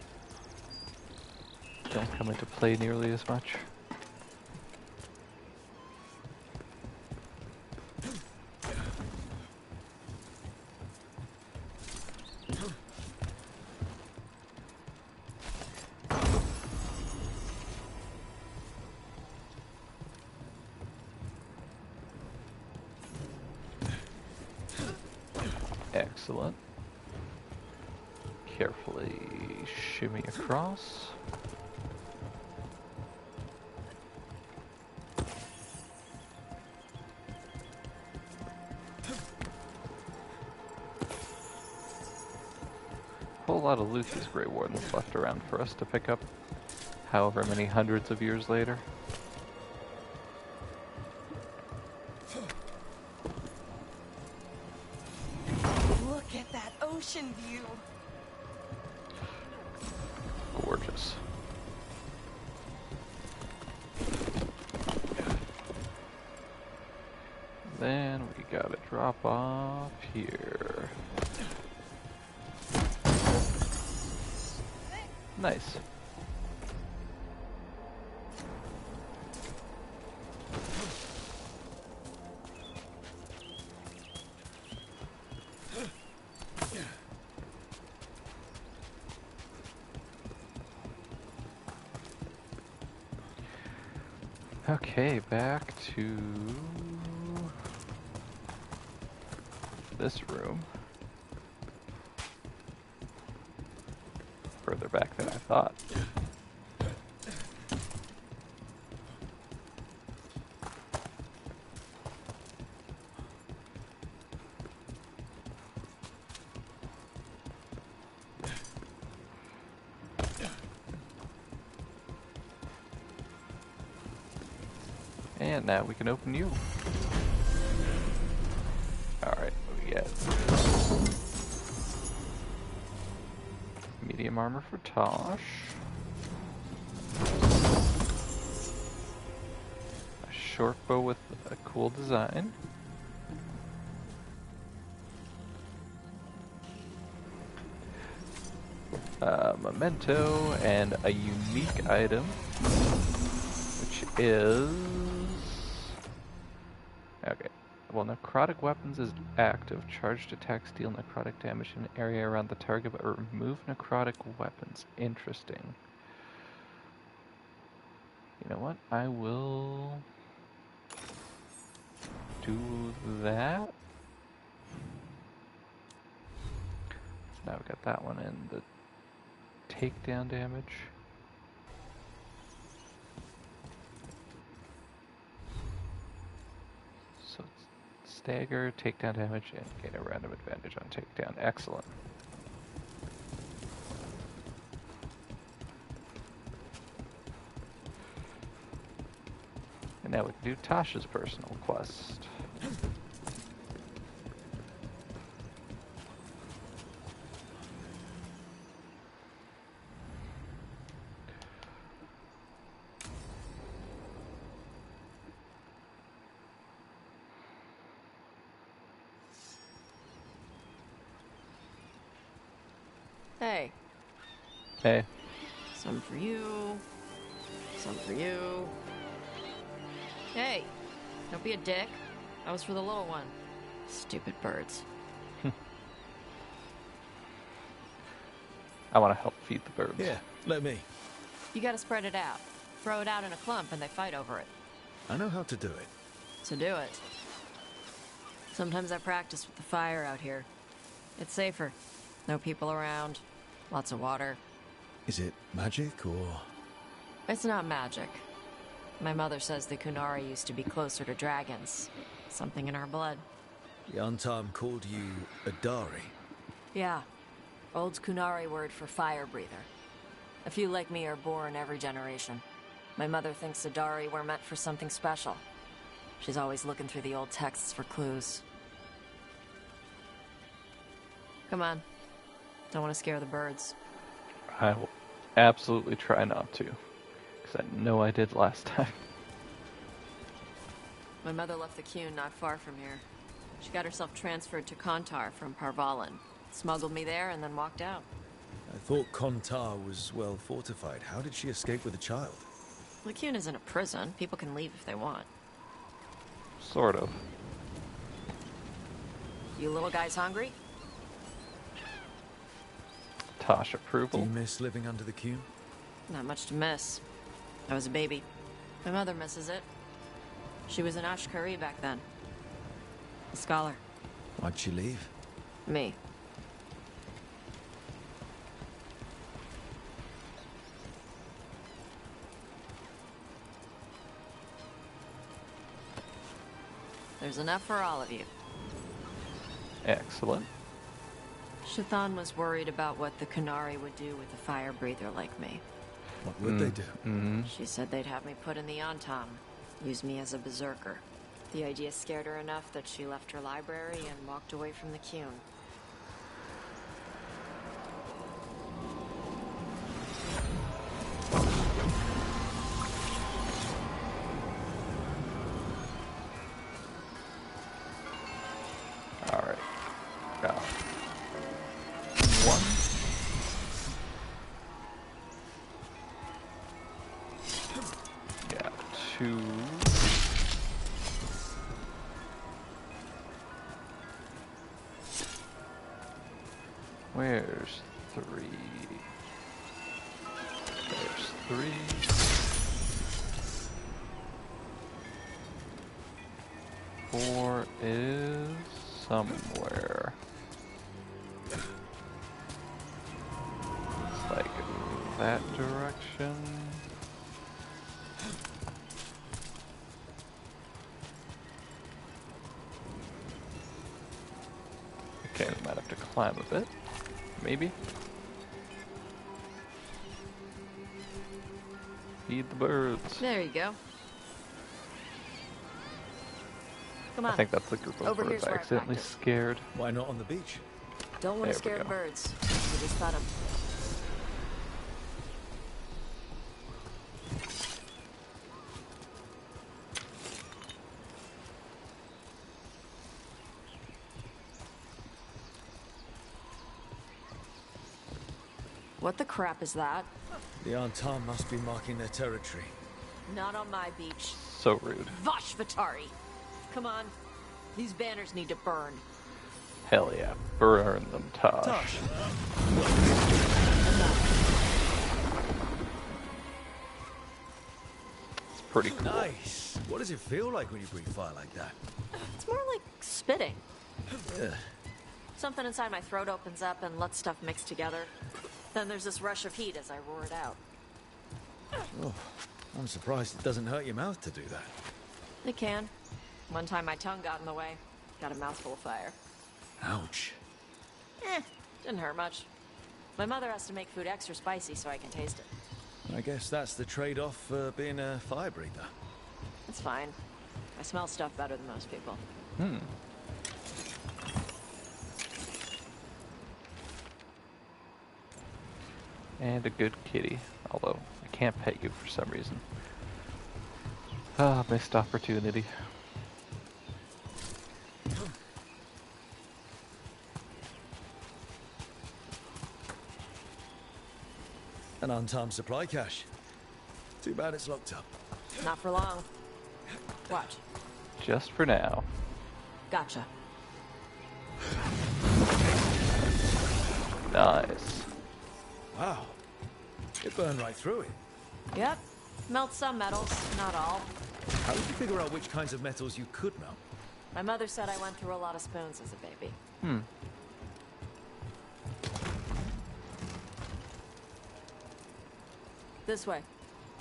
Speaker 1: Don't come into play nearly as much. Excellent. Carefully shimmy across. Whole lot of Lucy's Grey Wardens left around for us to pick up, however many hundreds of years later.
Speaker 7: Look at that ocean view.
Speaker 1: Gorgeous. Then we gotta drop off here. Nice. Okay, back to this room. Further back than I thought. And now we can open you. Alright, what do we get? Medium armor for Tosh. short bow with a cool design. Memento and a unique item, which is... Okay. Well, necrotic weapons is active. Charged attacks deal necrotic damage in an area around the target, but remove necrotic weapons. Interesting. You know what? I will do that. So now we got that one in. The takedown damage. So it's stagger, takedown damage, and gain a random advantage on takedown. Excellent. And now we can do Tasha's personal quest.
Speaker 4: Hey.
Speaker 1: Hey.
Speaker 4: Some for you. Some for you. Hey. Don't be a dick. That was for the little one. Stupid birds.
Speaker 1: I want to help feed the birds.
Speaker 8: Yeah, let me.
Speaker 4: You gotta spread it out. Throw it out in a clump and they fight over it.
Speaker 8: I know how to do it.
Speaker 4: So do it. Sometimes I practice with the fire out here. It's safer. No people around. Lots of water.
Speaker 8: Is it magic or...?
Speaker 4: It's not magic. My mother says the Kunari used to be closer to dragons. Something in our blood.
Speaker 8: The Untarm called you a Dari.
Speaker 4: Yeah. Old Kunari word for fire breather. A few like me are born every generation. My mother thinks Adari were meant for something special. She's always looking through the old texts for clues. Come on. Don't want to scare the birds.
Speaker 1: I will absolutely try not to, because I know I did last time.
Speaker 4: My mother left the Qun not far from here. She got herself transferred to Kontar from Parvalan. Smuggled me there and then walked out.
Speaker 8: I thought Kontar was well fortified. How did she escape with a child?
Speaker 4: The Qun isn't a prison. People can leave if they want.
Speaker 1: Sort of.
Speaker 4: You little guys hungry?
Speaker 1: Tosh
Speaker 8: Do
Speaker 1: approval.
Speaker 8: you miss living under the Qun?
Speaker 4: Not much to miss. I was a baby. My mother misses it. She was an Ashkari back then. A scholar.
Speaker 8: Why'd she leave?
Speaker 4: Me. There's enough for all of you.
Speaker 1: Excellent.
Speaker 4: Shathan was worried about what the Kunari would do with a fire breather like me.
Speaker 8: What would they do?
Speaker 1: Mm-hmm.
Speaker 4: She said they'd have me put in the Antam, use me as a berserker. The idea scared her enough that she left her library and walked away from the Qun.
Speaker 1: Alright. Got one. Got two. Where's three? There's three. Four is somewhere. It's like that direction. Okay, we might have to climb a bit. Maybe. Feed the birds.
Speaker 4: There you go. Come on.
Speaker 1: I think that's the group of
Speaker 4: Over
Speaker 1: birds
Speaker 4: here's
Speaker 1: I
Speaker 4: where I
Speaker 1: accidentally
Speaker 4: practice.
Speaker 1: scared.
Speaker 8: Why not on the beach?
Speaker 4: Don't want
Speaker 1: There
Speaker 4: to
Speaker 1: we
Speaker 4: scare the
Speaker 1: go.
Speaker 4: birds. We just fed them. What the crap is that?
Speaker 8: The Antam must be marking their territory.
Speaker 4: Not on my beach.
Speaker 1: So rude.
Speaker 4: Vosh Vatari! Come on. These banners need to burn.
Speaker 1: Hell yeah. Burn them, Tosh.
Speaker 8: Tosh!
Speaker 1: It's pretty cool.
Speaker 8: Nice! What does it feel like when you breathe fire like that?
Speaker 4: It's more like spitting.
Speaker 8: Ugh.
Speaker 4: Something inside my throat opens up and lets stuff mix together. Then there's this rush of heat as I roar it out.
Speaker 8: Oh, I'm surprised it doesn't hurt your mouth to do that.
Speaker 4: It can. One time my tongue got in the way. Got a mouthful of fire.
Speaker 8: Ouch.
Speaker 4: Didn't hurt much. My mother has to make food extra spicy so I can taste it.
Speaker 8: I guess that's the trade-off for being a fire breather.
Speaker 4: It's fine. I smell stuff better than most people.
Speaker 1: And a good kitty. Although, I can't pet you for some reason. Ah, missed opportunity.
Speaker 8: An untimed supply cache. Too bad it's locked up.
Speaker 4: Not for long. Watch.
Speaker 1: Just for now.
Speaker 4: Gotcha.
Speaker 1: Nice.
Speaker 8: Wow. It burned right through it.
Speaker 4: Yep. Melt some metals, not all.
Speaker 8: How did you figure out which kinds of metals you could melt?
Speaker 4: My mother said I went through a lot of spoons as a baby. This way.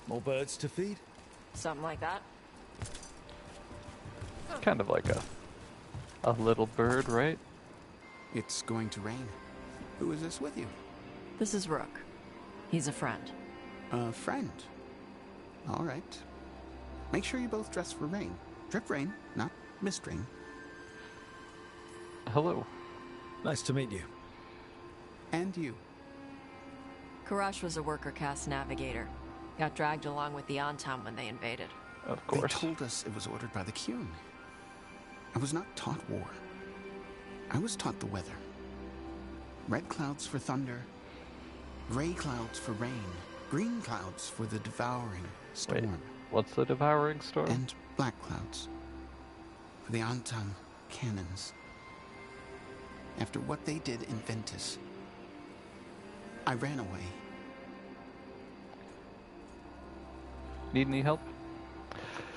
Speaker 8: More birds to feed?
Speaker 4: Something like that.
Speaker 1: Kind of like a little bird, right?
Speaker 2: It's going to rain. Who is this with you?
Speaker 4: This is Rook. He's a friend.
Speaker 2: A friend. All right. Make sure you both dress for rain. Drip rain, not mist rain.
Speaker 1: Hello.
Speaker 8: Nice to meet you.
Speaker 2: And you.
Speaker 4: Karash was a worker caste navigator. Got dragged along with the Antam when they invaded.
Speaker 1: Of
Speaker 2: They
Speaker 1: course.
Speaker 2: told us it was ordered by the Kyun. I was not taught war. I was taught the weather. Red clouds for thunder, gray clouds for rain, green clouds for the devouring storm.
Speaker 1: Wait, what's the devouring storm?
Speaker 2: And black clouds for the Antam cannons. After what they did in Ventus, I ran away.
Speaker 1: Need any help?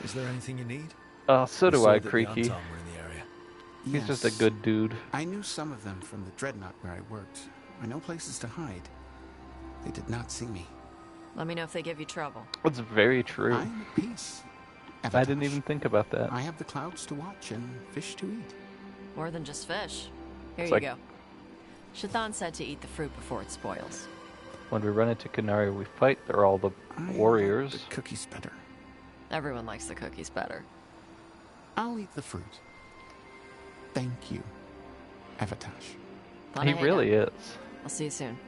Speaker 8: Is there anything you need?
Speaker 1: So do
Speaker 8: saw
Speaker 1: I,
Speaker 8: that the
Speaker 1: Creaky.
Speaker 8: Antam were in the area.
Speaker 1: He's just a good dude.
Speaker 2: I knew some of them from the Dreadnought where I worked. I know places to hide. They did not see me.
Speaker 4: Let me know if they give you trouble.
Speaker 1: That's very true.
Speaker 2: I am at peace.
Speaker 1: I didn't even think about that.
Speaker 2: I have the clouds to watch and fish to eat.
Speaker 4: More than just fish. Here
Speaker 1: It's
Speaker 4: you
Speaker 1: like-
Speaker 4: go. Shathan said to eat the fruit before it spoils.
Speaker 1: When we run into Canary, we fight. They're all the
Speaker 2: I
Speaker 1: warriors.
Speaker 2: like the cookies better.
Speaker 4: Everyone likes the cookies better.
Speaker 2: I'll eat the fruit. Thank you, Avatash.
Speaker 4: Thought
Speaker 1: He
Speaker 4: I
Speaker 1: really
Speaker 4: had-
Speaker 1: is.
Speaker 4: I'll see you soon.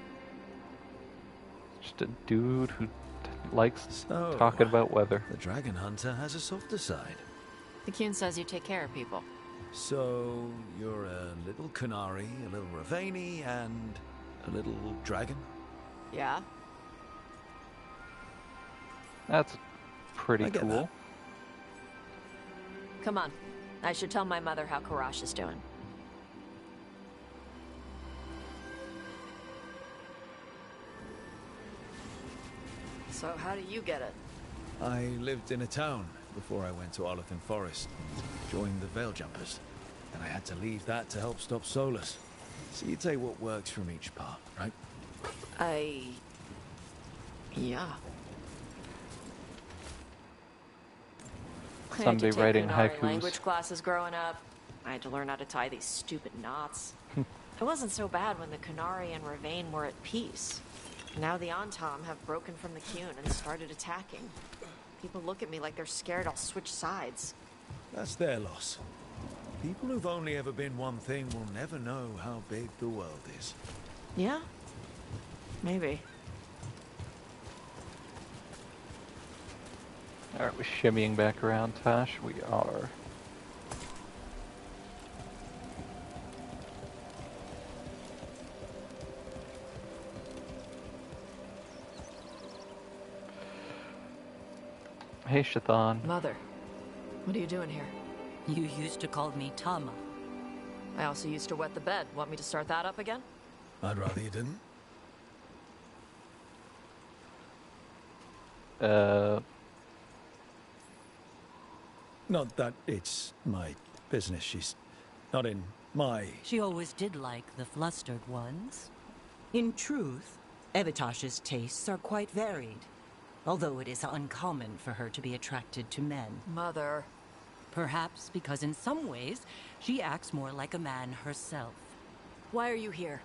Speaker 1: Just a dude who likes
Speaker 8: So,
Speaker 1: talking about weather.
Speaker 8: The dragon hunter has a softer side.
Speaker 4: The Kyun says you take care of people.
Speaker 8: So, you're a little Canary, a little Ravani, and a little dragon?
Speaker 4: Yeah?
Speaker 1: That's pretty
Speaker 8: I get
Speaker 1: cool.
Speaker 8: that.
Speaker 4: Come on. I should tell my mother how Karash is doing. So how do you get it?
Speaker 8: I lived in a town before I went to Arlington Forest and joined the Veil Jumpers. And I had to leave that to help stop Solus. So you take what works from each part, right?
Speaker 4: Yeah. I had to
Speaker 1: Somebody
Speaker 4: take
Speaker 1: writing
Speaker 4: Kunari
Speaker 1: haikus.
Speaker 4: language classes growing up. I had to learn how to tie these stupid knots. It wasn't so bad when the Kunari and Ravane were at peace. Now the Antam have broken from the Kyun and started attacking. People look at me like they're scared I'll switch sides.
Speaker 8: That's their loss. People who've only ever been one thing will never know how big the world is.
Speaker 4: Yeah? Maybe.
Speaker 1: Alright, we're shimmying back around, Tosh. We are. Hey, Shaitan.
Speaker 4: Mother, what are you doing here?
Speaker 11: You used to call me Tama.
Speaker 4: I also used to wet the bed. Want me to start that up again?
Speaker 8: I'd rather you didn't. Not that it's my business. She's not in my...
Speaker 11: She always did like the flustered ones. In truth, Evitash's tastes are quite varied, although it is uncommon for her to be attracted to men.
Speaker 4: Mother.
Speaker 11: Perhaps because in some ways, she acts more like a man herself.
Speaker 4: Why are you here?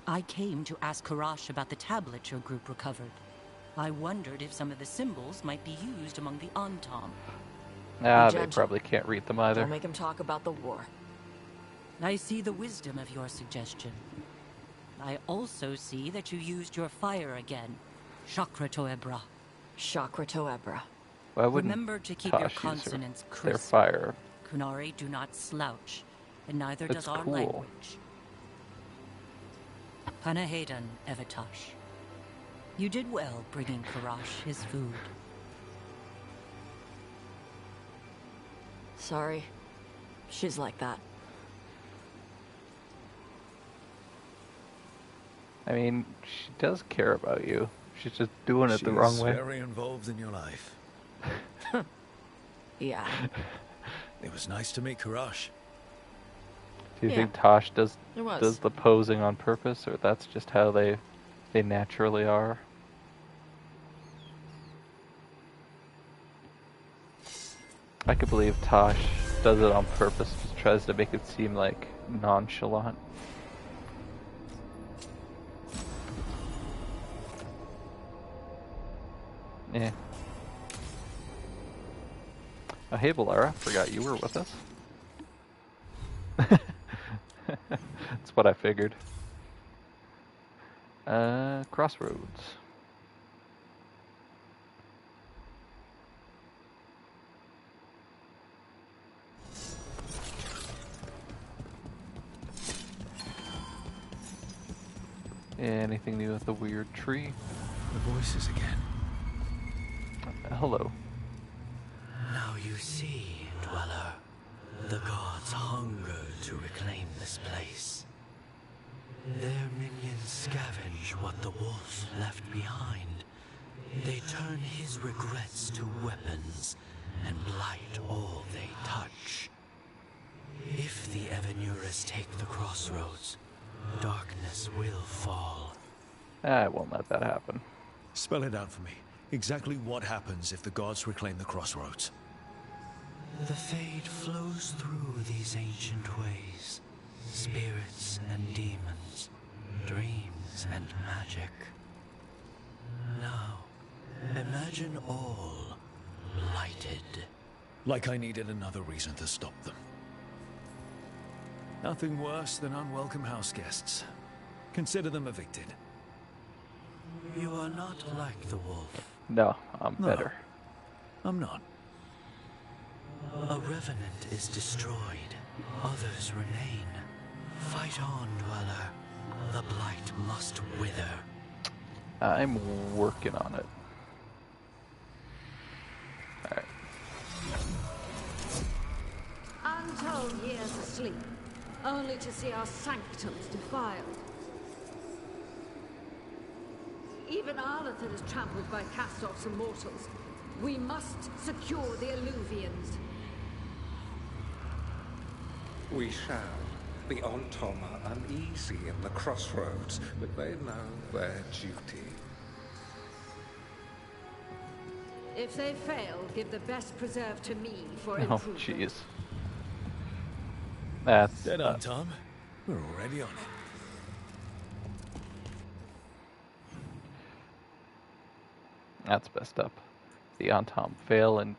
Speaker 11: I came to ask Karash about the tablet your group recovered. I wondered if some of the symbols might be used among the Antom.
Speaker 1: Ah, they probably can't read them either.
Speaker 4: Don't make him talk about the war.
Speaker 11: I see the wisdom of your suggestion. I also see that you used your fire again. Chakra Toebra.
Speaker 4: Chakra Toebra.
Speaker 1: Why wouldn't
Speaker 11: Remember to keep
Speaker 1: Tosh
Speaker 11: your
Speaker 1: use
Speaker 11: consonants
Speaker 1: their
Speaker 11: crisp.
Speaker 1: fire?
Speaker 11: Kunari do not slouch, and neither
Speaker 1: That's
Speaker 11: does our
Speaker 1: cool.
Speaker 11: language. Panahadan, Evitash. You did well bringing Karash his food.
Speaker 4: Sorry. She's like that.
Speaker 1: I mean, she does care about you. She's just doing it the wrong way.
Speaker 8: She's very involved in your life.
Speaker 4: Yeah.
Speaker 8: It was nice to meet Karash.
Speaker 1: Do you think Tosh does
Speaker 4: It was.
Speaker 1: the posing on purpose, or that's just how they naturally are? I could believe Tosh does it on purpose, just tries to make it seem like nonchalant. Yeah. Oh, hey, Valara. Forgot you were with us. That's what I figured. Crossroads. Anything new with the weird tree?
Speaker 8: The voices again.
Speaker 1: Hello.
Speaker 12: Now you see, Dweller. The gods hunger to reclaim this place. Their minions scavenge what the wolf left behind. They turn his regrets to weapons and blight all they touch. If the Evanuras take the crossroads, darkness will fall.
Speaker 1: I won't let that happen.
Speaker 8: Spell it out for me. Exactly what happens if the gods reclaim the crossroads?
Speaker 12: The fade flows through these ancient ways. Spirits and demons, dreams and magic. Now, imagine all blighted.
Speaker 8: Like I needed another reason to stop them. Nothing worse than unwelcome house guests. Consider them evicted.
Speaker 12: You are not like the wolf.
Speaker 1: No, I'm better.
Speaker 8: I'm not.
Speaker 12: A revenant is destroyed. Others remain. Fight on, Dweller. The blight must wither.
Speaker 1: I'm working on it. Alright.
Speaker 5: Untold years asleep, only to see our sanctums defiled. Even Arlathan is trampled by cast-offs and mortals. We must secure the Alluvians.
Speaker 13: We shall. The Antom are uneasy in the crossroads, but they know their duty.
Speaker 5: If they fail, give the best preserve to me for
Speaker 1: Oh,
Speaker 5: improvement.
Speaker 1: jeez. That's
Speaker 8: Dead on, Tom. We're already on it.
Speaker 1: That's messed up. The Antom fail and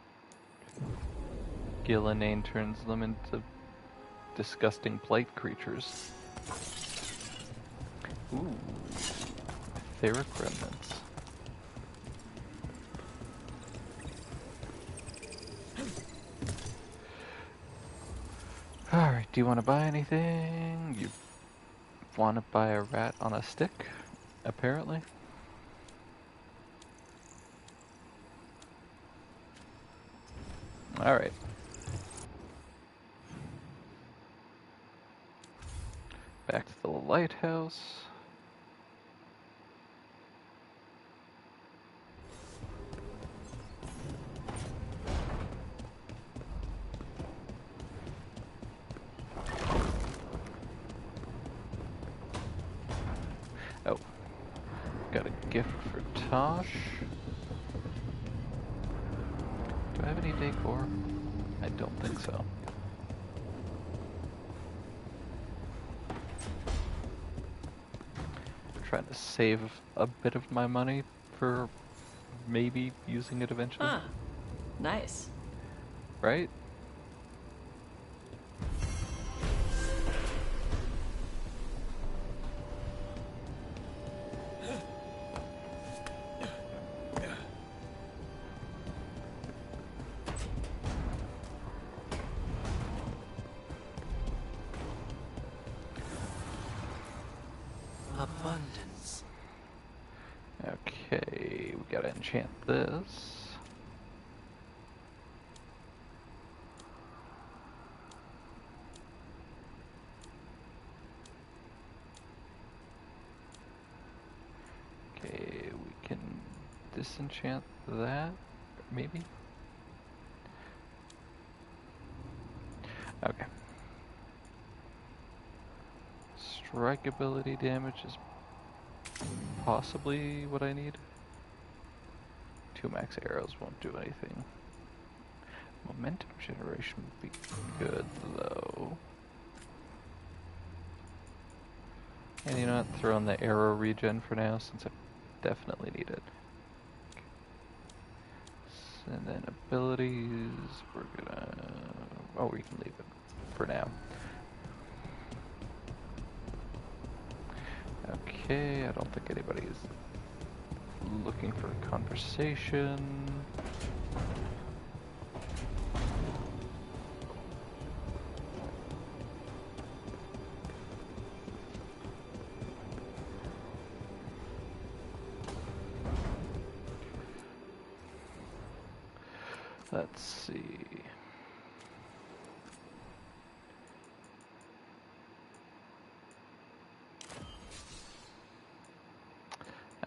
Speaker 1: Gillinane turns them into disgusting blight creatures. Ooh. Etheric remnants. Alright, do you want to buy anything? You want to buy a rat on a stick? Apparently. Alright. Back to the lighthouse. Oh, got a gift for Tosh. Do I have any decor? I don't think so. Trying to save a bit of my money for maybe using it eventually.
Speaker 4: Huh. Nice.
Speaker 1: Right?
Speaker 12: Abundance.
Speaker 1: Okay, we gotta enchant this. Okay, we can disenchant that, maybe? Okay. Strike ability damage is possibly what I need. 2 max arrows won't do anything. Momentum generation would be good, though. And you know what? Throw in the arrow regen for now, since I definitely need it. And then abilities, we're gonna... Oh, we can leave it for now. Okay, I don't think anybody's looking for a conversation. Let's see.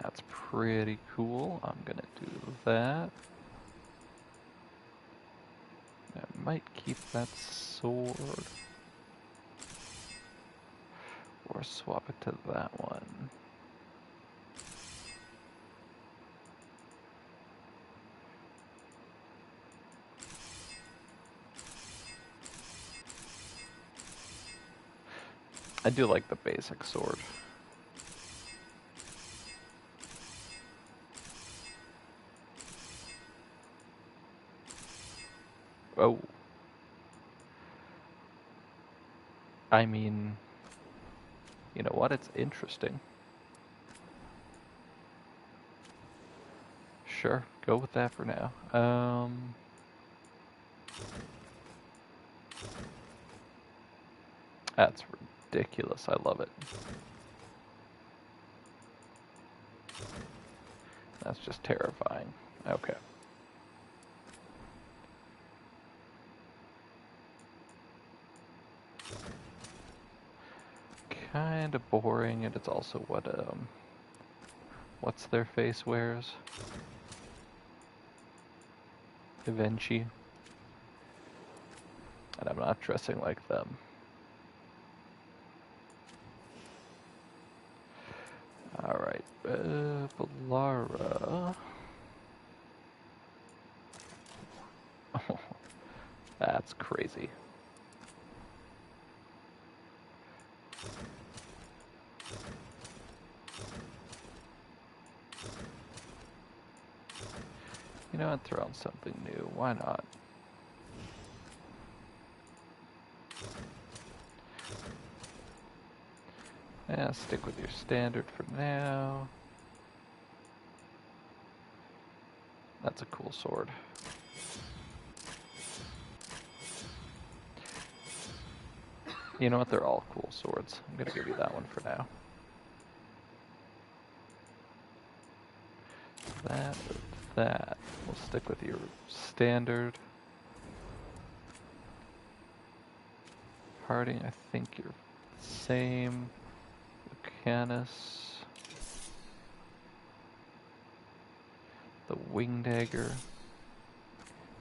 Speaker 1: That's pretty cool. I'm gonna do that. I might keep that sword. Or swap it to that one. I do like the basic sword. Oh. I mean, you know what? It's interesting. Sure, go with that for now. That's ridiculous. I love it. That's just terrifying. Okay. Kind of boring, and it's also what what's their face wears? Evenchi. And I'm not dressing like them. Alright, Balara. Oh, that's crazy. You know what? Throw in something new. Why not? Yeah, stick with your standard for now. That's a cool sword. You know what? They're all cool swords. I'm gonna give you that one for now. That. We'll stick with your standard. parting, I think you're the same. Lucanus. The wing dagger.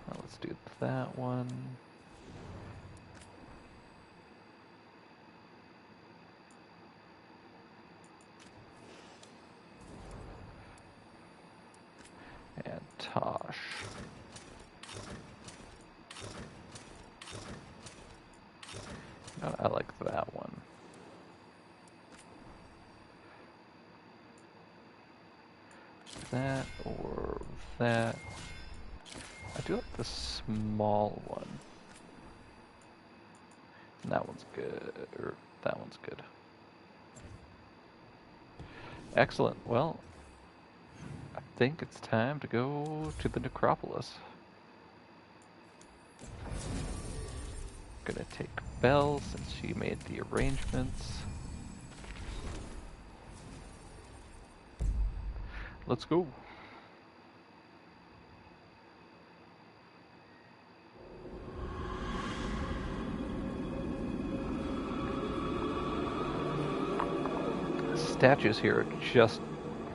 Speaker 1: Well, let's do that one. And Tosh. No, I like that one. That or that. I do like the small one. And that one's good. Or that one's good. Excellent. Well, I think it's time to go to the necropolis. Gonna take Belle since she made the arrangements. Let's go. Statues here are just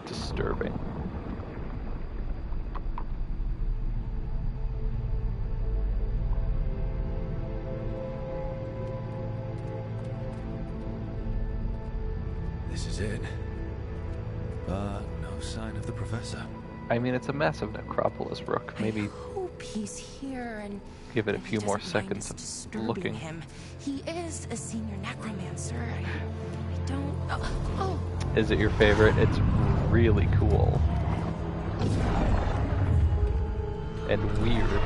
Speaker 1: disturbing.
Speaker 8: This is it. But no sign of the professor.
Speaker 1: I mean, it's a massive necropolis, Rook. Maybe
Speaker 7: I hope he's here and
Speaker 1: give it a
Speaker 7: and
Speaker 1: few
Speaker 7: he
Speaker 1: more
Speaker 7: doesn't mind
Speaker 1: seconds
Speaker 7: us
Speaker 1: of
Speaker 7: disturbing
Speaker 1: looking.
Speaker 7: him. He is a senior necromancer. I don't. Oh.
Speaker 1: Is it your favorite? It's really cool. And weird.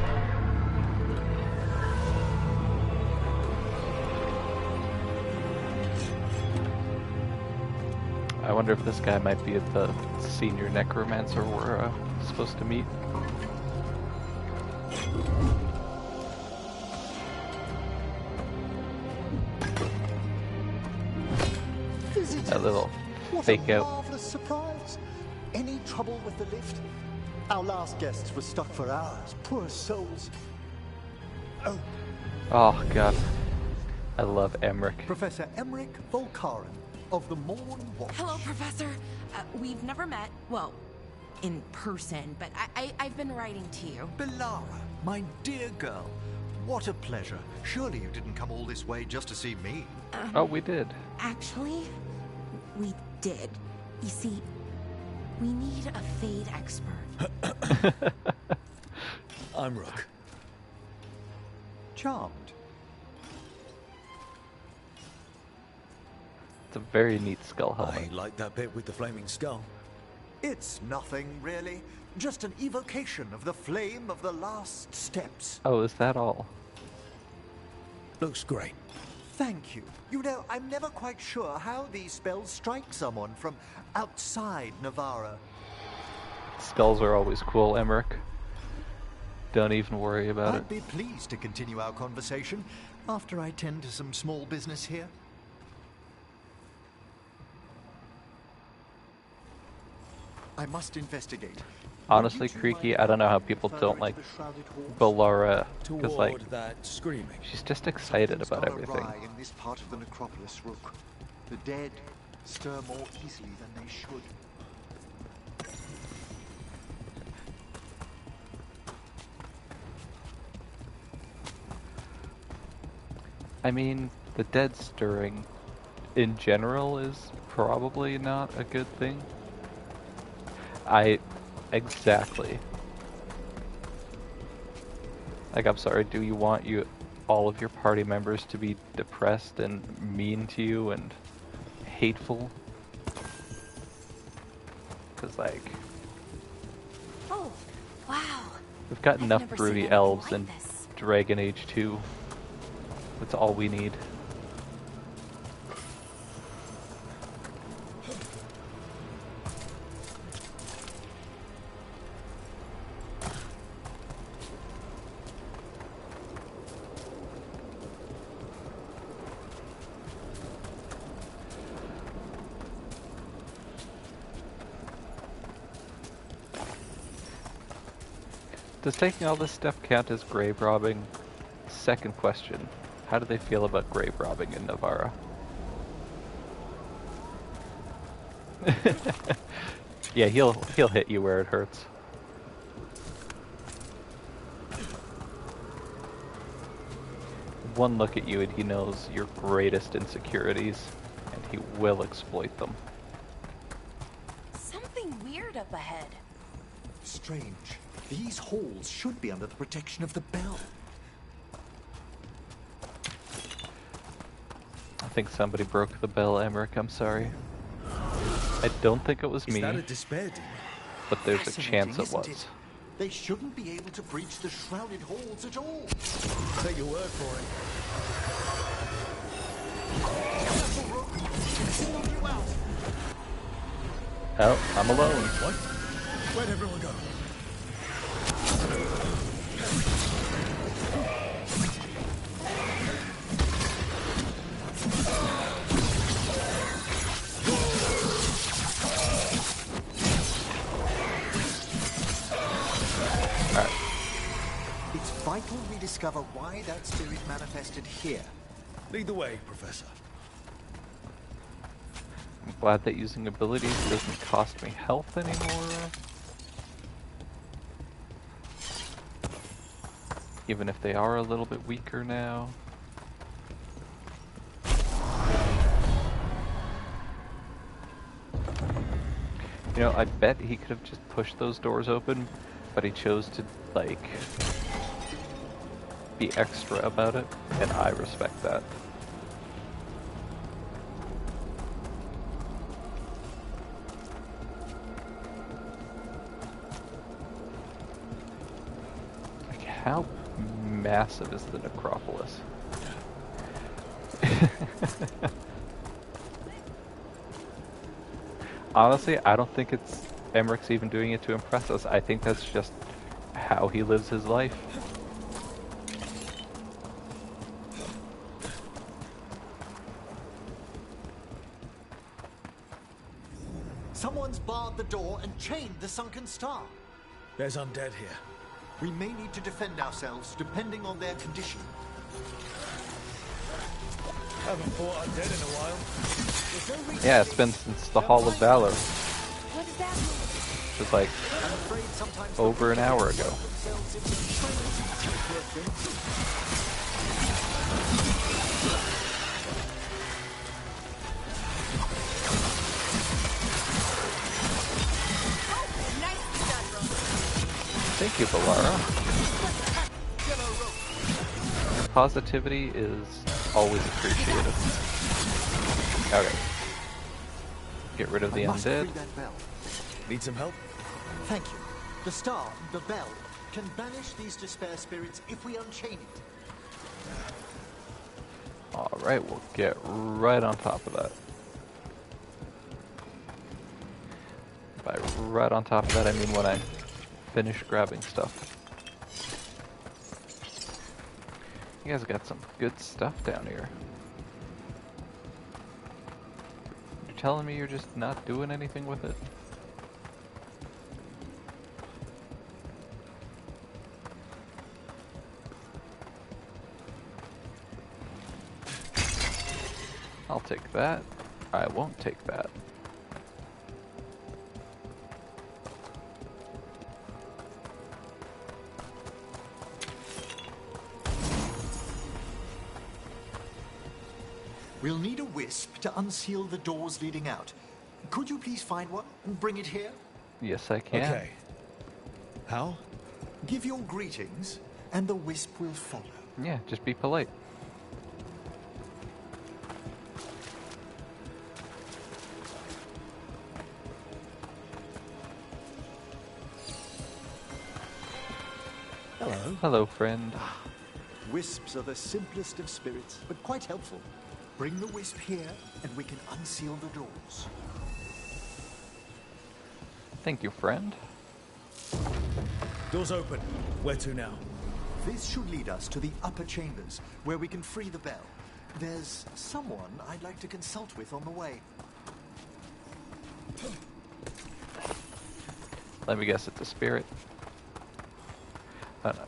Speaker 1: I wonder if this guy might be the senior necromancer we're supposed to meet. A little fake out.
Speaker 14: Marvelous surprise. Any trouble with the lift? Our last guests were stuck for hours. Poor souls. Oh.
Speaker 1: Oh god. I love Emmerich.
Speaker 14: Professor Emmerich Volkaren of the Morn Watch.
Speaker 7: Hello, Professor. We've never met. Well, in person, but I've been writing to you.
Speaker 15: Belara, my dear girl. What a pleasure. Surely you didn't come all this way just to see me.
Speaker 1: Oh, we did.
Speaker 7: Actually, we did. You see, we need a Fade expert.
Speaker 8: I'm Rook.
Speaker 14: Charmed.
Speaker 1: It's a very neat skull helmet.
Speaker 8: I like that bit with the flaming skull.
Speaker 15: It's nothing, really. Just an evocation of the flame of the last steps.
Speaker 1: Oh, is that all?
Speaker 8: Looks great.
Speaker 15: Thank you. You know, I'm never quite sure how these spells strike someone from outside Navarra.
Speaker 1: Skulls are always cool, Emmerich. Don't even worry about it.
Speaker 15: I'd be pleased to continue our conversation after I tend to some small business here. I must investigate.
Speaker 1: Honestly, Creaky, I don't know how people don't like Belara, because like
Speaker 8: that screaming.
Speaker 1: she's just excited about everything.
Speaker 14: In this part of the necropolis, Rook. The dead stir more easily than they should.
Speaker 1: I mean, the dead stirring in general is probably not a good thing. Exactly. Like, I'm sorry, do you want all of your party members to be depressed and mean to you and hateful? Because, like...
Speaker 7: Oh, wow.
Speaker 1: We've got enough
Speaker 7: never seen
Speaker 1: broody
Speaker 7: anything
Speaker 1: elves
Speaker 7: like
Speaker 1: in
Speaker 7: this.
Speaker 1: Dragon Age 2. That's all we need. Does taking all this stuff count as grave robbing? Second question. How do they feel about grave robbing in Navarra? Yeah, he'll hit you where it hurts. One look at you and he knows your greatest insecurities, and he will exploit them.
Speaker 7: Something weird up ahead.
Speaker 15: Strange. These halls should be under the protection of the bell.
Speaker 1: I think somebody broke the bell, Emmerich. I'm sorry. I don't think it was me.
Speaker 8: Is that a despair demon?
Speaker 1: But there's a chance it was.
Speaker 15: It? They shouldn't be able to breach the shrouded halls at all.
Speaker 8: Take your word for it.
Speaker 1: Oh, I'm alone.
Speaker 8: What? Where'd everyone go?
Speaker 15: It's vital we discover why that spirit manifested here.
Speaker 8: Lead the way, Professor.
Speaker 1: I'm glad that using abilities doesn't cost me health anymore. Even if they are a little bit weaker now. You know, I bet he could have just pushed those doors open, but he chose to, like, be extra about it, and I respect that. Like, how massive is the necropolis? Honestly, I don't think it's Emmerich's even doing it to impress us. I think that's just how he lives his life.
Speaker 15: Someone's barred the door and chained the sunken star.
Speaker 8: There's undead here.
Speaker 15: We may need to defend ourselves depending on their condition.
Speaker 8: Haven't fought undead in a while.
Speaker 1: Yeah, it's been since the Hall of Valor.
Speaker 7: What does that mean?
Speaker 1: It was like over an hour ago. Thank you, Valara. Positivity is always appreciated. Okay. Get rid of the undead.
Speaker 8: Need some help?
Speaker 15: Thank you. The star, the bell, can banish these despair spirits if we unchain it.
Speaker 1: Alright, we'll get right on top of that. By right on top of that, I mean when I finish grabbing stuff. You guys got some good stuff down here. You're telling me you're just not doing anything with it? I'll take that. I won't take that.
Speaker 15: We'll need a wisp to unseal the doors leading out. Could you please find one and bring it here?
Speaker 1: Yes, I can.
Speaker 8: Okay. How?
Speaker 15: Give your greetings, and the wisp will follow.
Speaker 1: Yeah, just be polite.
Speaker 15: Hello.
Speaker 1: Hello, friend.
Speaker 15: Wisps are the simplest of spirits, but quite helpful. Bring the wisp here, and we can unseal the doors.
Speaker 1: Thank you, friend.
Speaker 8: Doors open. Where to now?
Speaker 15: This should lead us to the upper chambers, where we can free the bell. There's someone I'd like to consult with on the way.
Speaker 1: Let me guess, it's a spirit. Oh, no.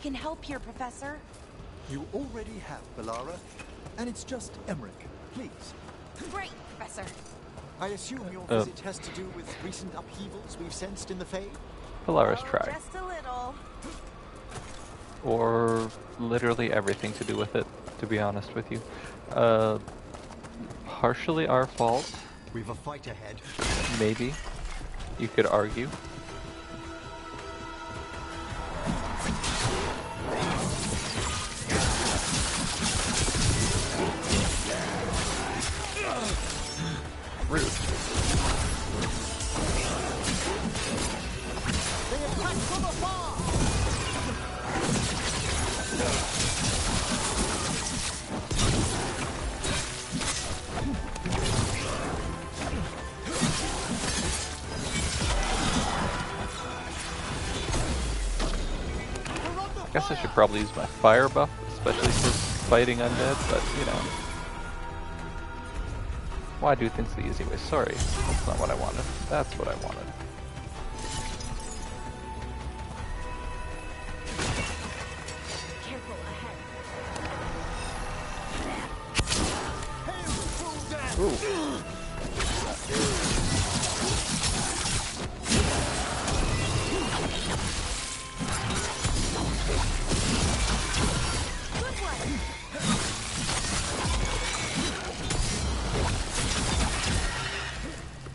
Speaker 7: can help here, Professor.
Speaker 14: You already have, Bellara. And it's just Emmerich. Please.
Speaker 7: Great, Professor.
Speaker 14: I assume your visit has to do with recent upheavals we've sensed in the Fae?
Speaker 1: Polaris try.
Speaker 7: Just a little.
Speaker 1: Or literally everything to do with it, to be honest with you. Partially our fault.
Speaker 14: We've a fight ahead.
Speaker 1: Maybe. You could argue. Rude. I guess I should probably use my fire buff, especially for fighting undead, but you know. Well, I do things the easy way. Sorry, that's not what I wanted. That's what I wanted.
Speaker 7: Careful ahead.
Speaker 1: Ooh.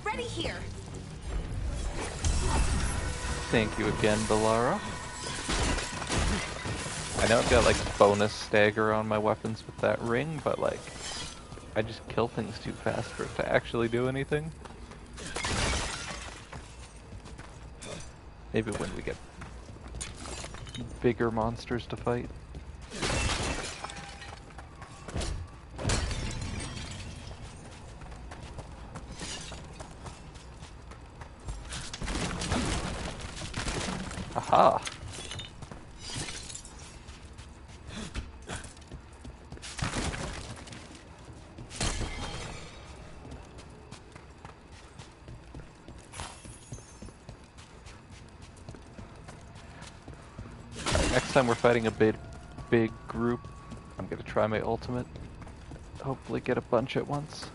Speaker 7: Ready here.
Speaker 1: Thank you again, Bellara. I know I've got like a bonus stagger on my weapons with that ring, but like, I just kill things too fast for it to actually do anything. Maybe when we get bigger monsters to fight. Aha! Alright, next time we're fighting a big group, I'm gonna try my ultimate. Hopefully get a bunch at once.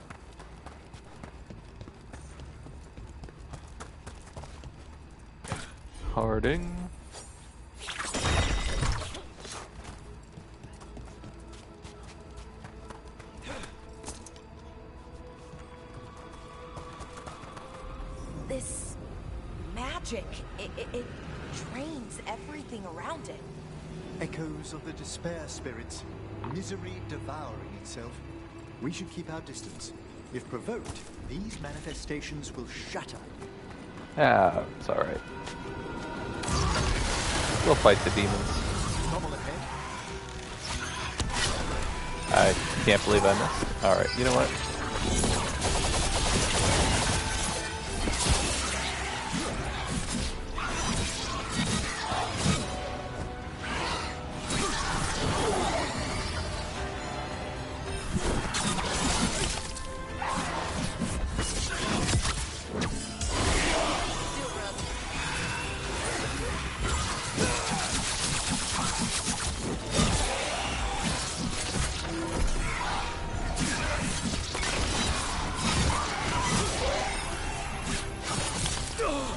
Speaker 1: Harding.
Speaker 7: This magic, it drains everything around it.
Speaker 14: Echoes of the despair spirits, misery devouring itself. We should keep our distance. If provoked, these manifestations will shatter.
Speaker 1: Ah, it's alright. We'll fight the demons.
Speaker 14: Trouble ahead.
Speaker 1: I can't believe I missed. Alright, you know what?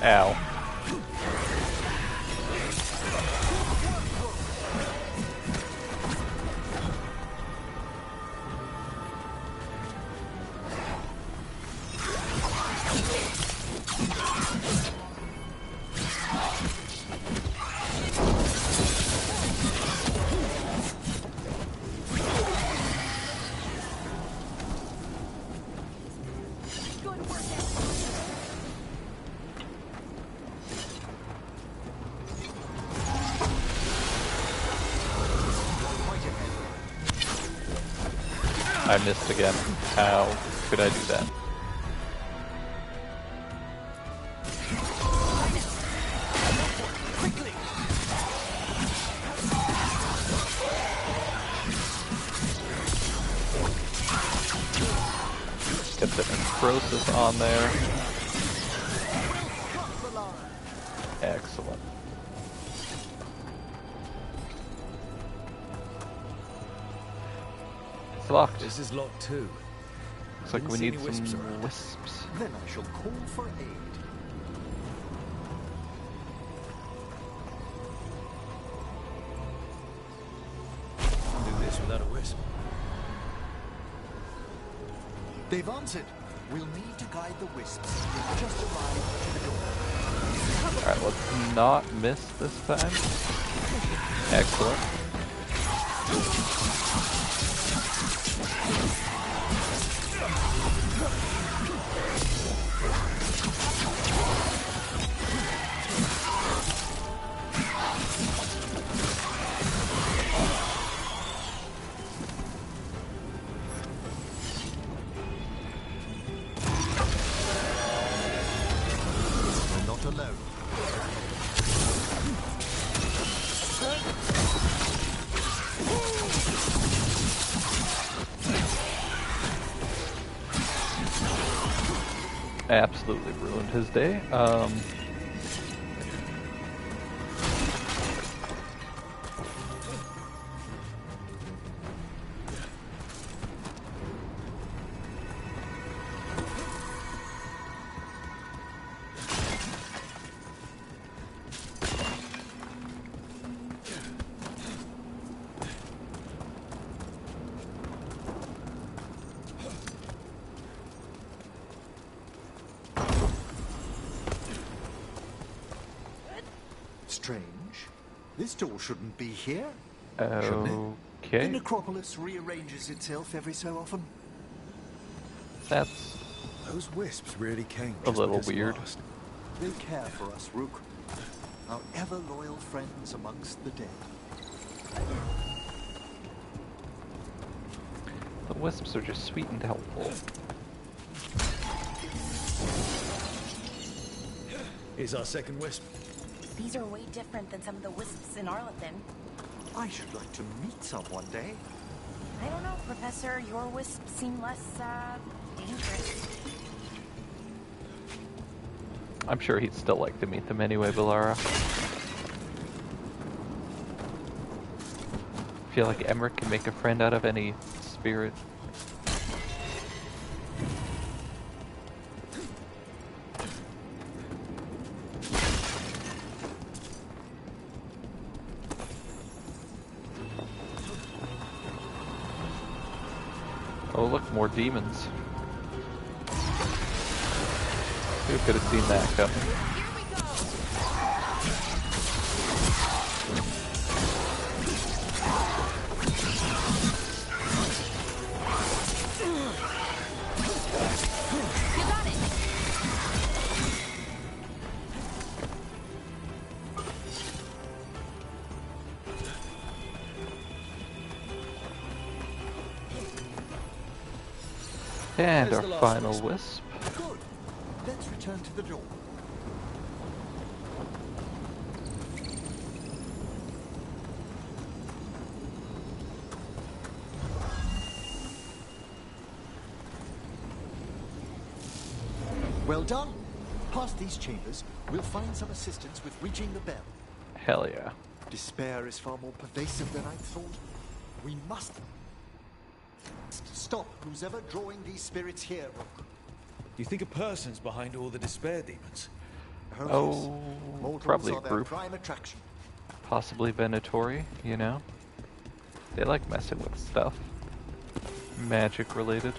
Speaker 1: Ow. I missed again. How could I do that? Get the necrosis on there. Excellent. It's locked.
Speaker 8: This is locked too.
Speaker 1: Looks like we need some
Speaker 8: wisps around.
Speaker 1: wisps.
Speaker 15: Then I shall call for aid.
Speaker 8: Can't do this without a wisp.
Speaker 15: They've answered. We'll need to guide the wisps. They've just arrived to the door.
Speaker 1: Alright, let's not miss this time. Excellent.
Speaker 15: We're not alone.
Speaker 1: Absolutely ruined his day.
Speaker 15: Strange. This door shouldn't be here.
Speaker 1: Okay.
Speaker 15: The necropolis rearranges itself every so often.
Speaker 1: That's
Speaker 8: Those wisps really came
Speaker 1: a
Speaker 8: just
Speaker 1: little
Speaker 8: because
Speaker 1: weird.
Speaker 8: lost.
Speaker 15: They care for us, Rook. Our ever-loyal friends amongst the dead.
Speaker 1: The wisps are just sweet and helpful.
Speaker 8: Here's our second wisp.
Speaker 7: These are way different than some of the wisps in Arlethan.
Speaker 15: I should like to meet some one day.
Speaker 7: I don't know, Professor. Your wisps seem less, dangerous.
Speaker 1: I'm sure he'd still like to meet them anyway, Villara. I feel like Emmerich can make a friend out of any spirit. Oh look, more demons. Who could have seen that coming?
Speaker 10: You got it.
Speaker 1: And
Speaker 8: There's
Speaker 1: our
Speaker 8: the last
Speaker 1: final
Speaker 8: wisp.
Speaker 1: wisp.
Speaker 15: Good. Let's return to the door. Well done. Past these chambers, we'll find some assistance with reaching the bell.
Speaker 1: Hell yeah.
Speaker 15: Despair is far more pervasive than I thought. We must stop who's ever drawing these spirits here, Rook.
Speaker 8: Do you think a person's behind all the despair demons?
Speaker 1: Oh,
Speaker 15: Mortals
Speaker 1: probably a
Speaker 15: are their
Speaker 1: group.
Speaker 15: prime attraction.
Speaker 1: Possibly Venatori, you know? They like messing with stuff. Magic related.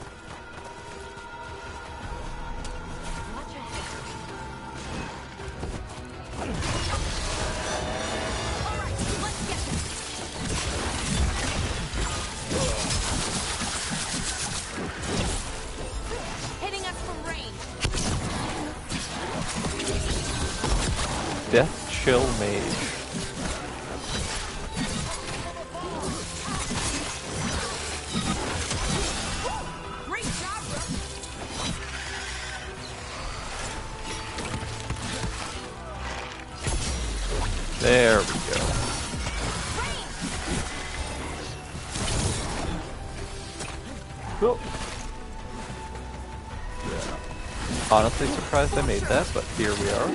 Speaker 10: Hitting us from range.
Speaker 1: Death Chill Mage.
Speaker 10: Great job, Rook.
Speaker 1: There we go. Cool. Honestly surprised I made that, but here we are.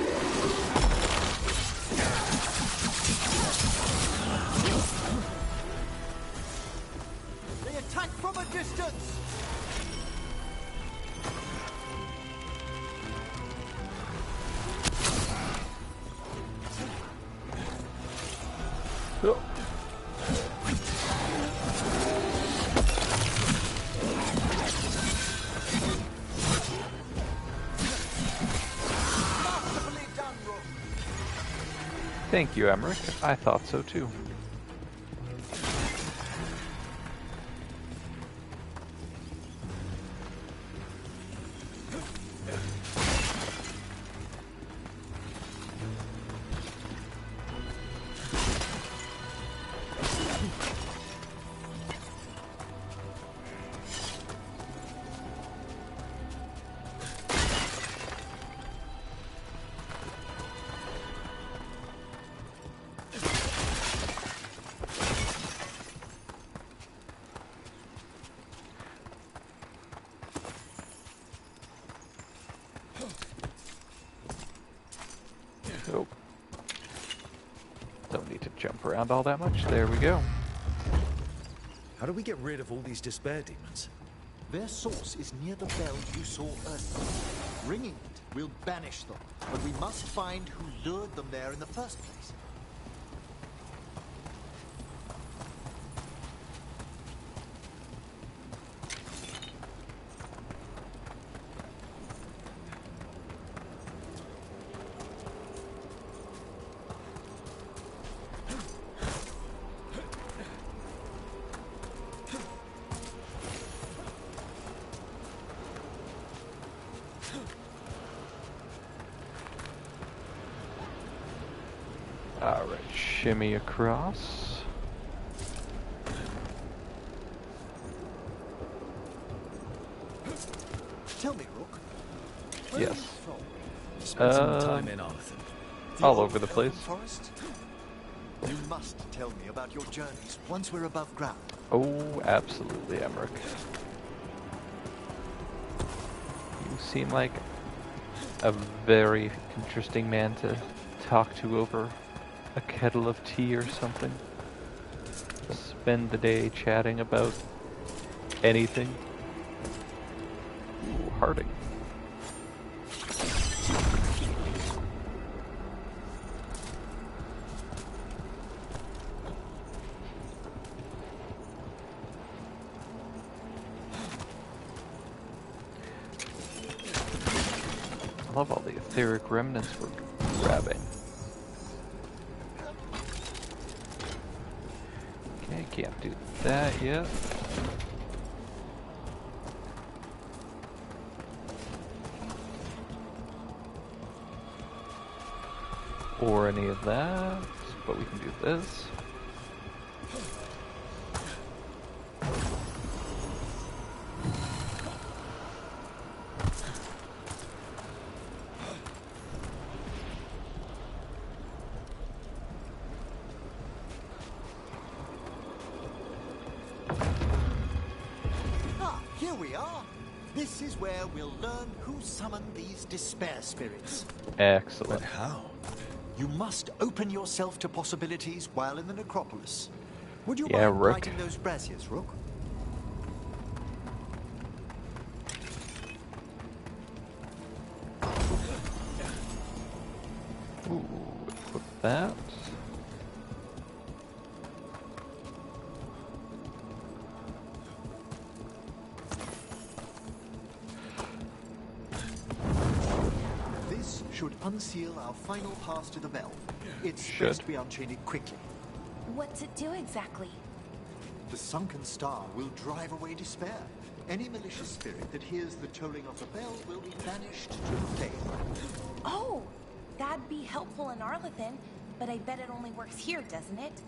Speaker 15: They attack from from a distance!
Speaker 1: Oh. Thank you, Emmerich. I thought so too. Oh. Don't need to jump around all that much. There we go.
Speaker 8: How do we get rid of all these despair demons?
Speaker 15: Their source is near the bell you saw earlier. Ringing it will banish them, but we must find who lured them there in the first place.
Speaker 1: Alright, shimmy across.
Speaker 15: Tell me, Rook.
Speaker 1: Yes.
Speaker 8: Spend some time in Arthur.
Speaker 1: All over the place.
Speaker 15: Forest? You must tell me about your journeys once we're above ground.
Speaker 1: Oh, absolutely, Emmerich. You seem like a very interesting man to talk to over a kettle of tea or something. Spend the day chatting about anything. Ooh, Harding. I love all the etheric remnants we're grabbing. Okay, can't do that yet. Or any of that, but we can do this.
Speaker 15: Here we are. This is where we'll learn who summoned these despair spirits.
Speaker 1: Excellent.
Speaker 8: But how?
Speaker 15: You must open yourself to possibilities while in the necropolis. Would you
Speaker 1: Yeah,
Speaker 15: mind
Speaker 1: Rook.
Speaker 15: lighting those braziers, Rook?
Speaker 1: Ooh, equip that.
Speaker 15: This should unseal our final pass to the bell. It's
Speaker 1: Should.
Speaker 15: best we unchain it quickly.
Speaker 7: What's it do exactly?
Speaker 15: The sunken star will drive away despair. Any malicious spirit that hears the tolling of the bell will be banished to the flame.
Speaker 7: Oh, that'd be helpful in Arlethan, but I bet it only works here, doesn't it?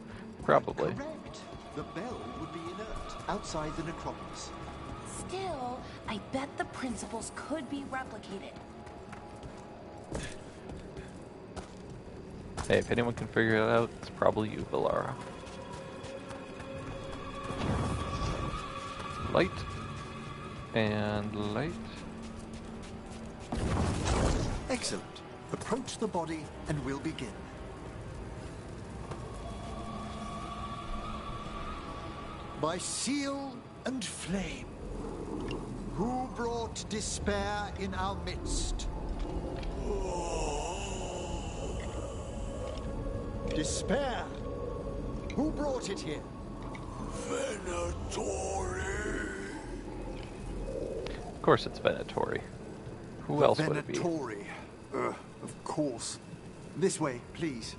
Speaker 1: Probably.
Speaker 15: Correct. The bell would be inert outside the necropolis.
Speaker 7: Still, I bet the principles could be replicated.
Speaker 1: Hey, if anyone can figure it out, it's probably you, Valara. Light. And light.
Speaker 15: Excellent. Approach the body and we'll begin.
Speaker 14: by seal and flame. Who brought despair in our midst? Despair? Who brought it here?
Speaker 9: Venatori.
Speaker 1: Of course it's Venatori. Who else would it be?
Speaker 14: Venatori. Of course. This way, please.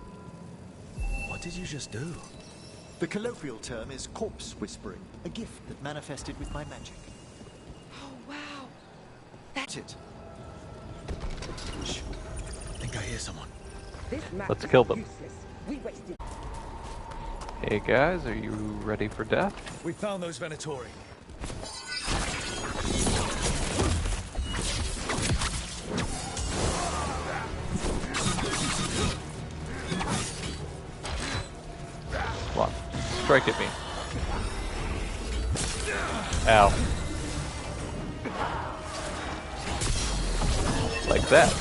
Speaker 8: What did you just do?
Speaker 14: The colloquial term is corpse whispering, a gift that manifested with my magic.
Speaker 10: Oh, wow.
Speaker 14: That's it.
Speaker 8: Shh. I think I hear someone.
Speaker 1: Let's kill them. Hey guys, are you ready for death?
Speaker 8: We found those Venatori.
Speaker 1: Come on, strike at me. Ow. Like that.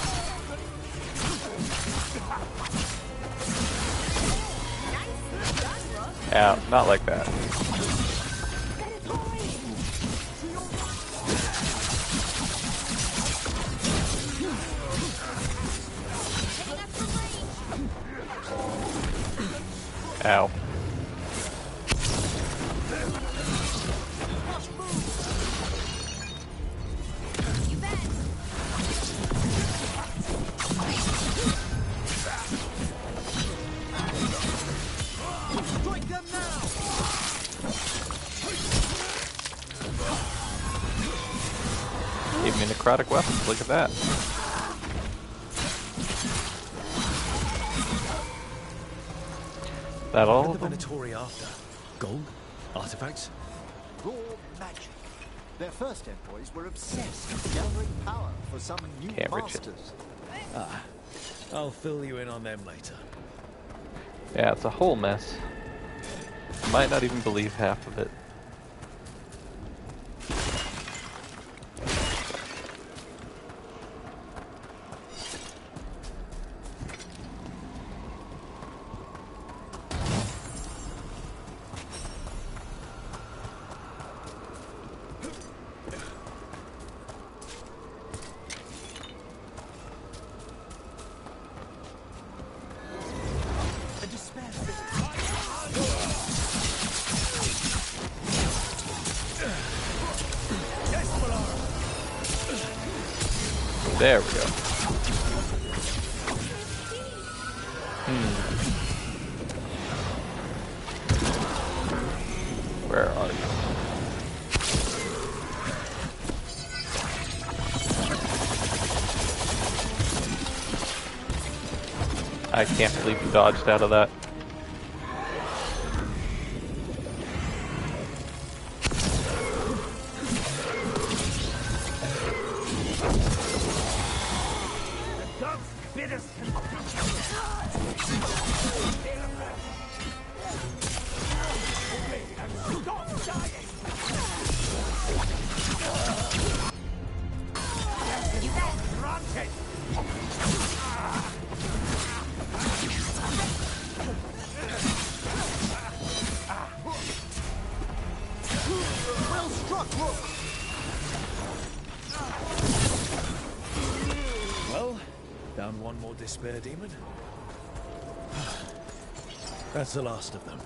Speaker 1: Ow, not like that. Ow. Gave me necrotic weapons, look at that. That all
Speaker 8: What
Speaker 1: of
Speaker 8: are
Speaker 1: them?
Speaker 8: the Venatori after? Gold? Artifacts?
Speaker 14: Raw magic. Their first envoys were obsessed with gathering power for some new
Speaker 1: Can't reach it.
Speaker 14: masters.
Speaker 8: Ah, I'll fill you in on them later.
Speaker 1: Yeah, it's a whole mess. Might not even believe half of it. There we go. Where are you? I can't believe you dodged out of that.
Speaker 14: Well struck, Rook!
Speaker 8: Well, down one more despair demon. That's the last of them.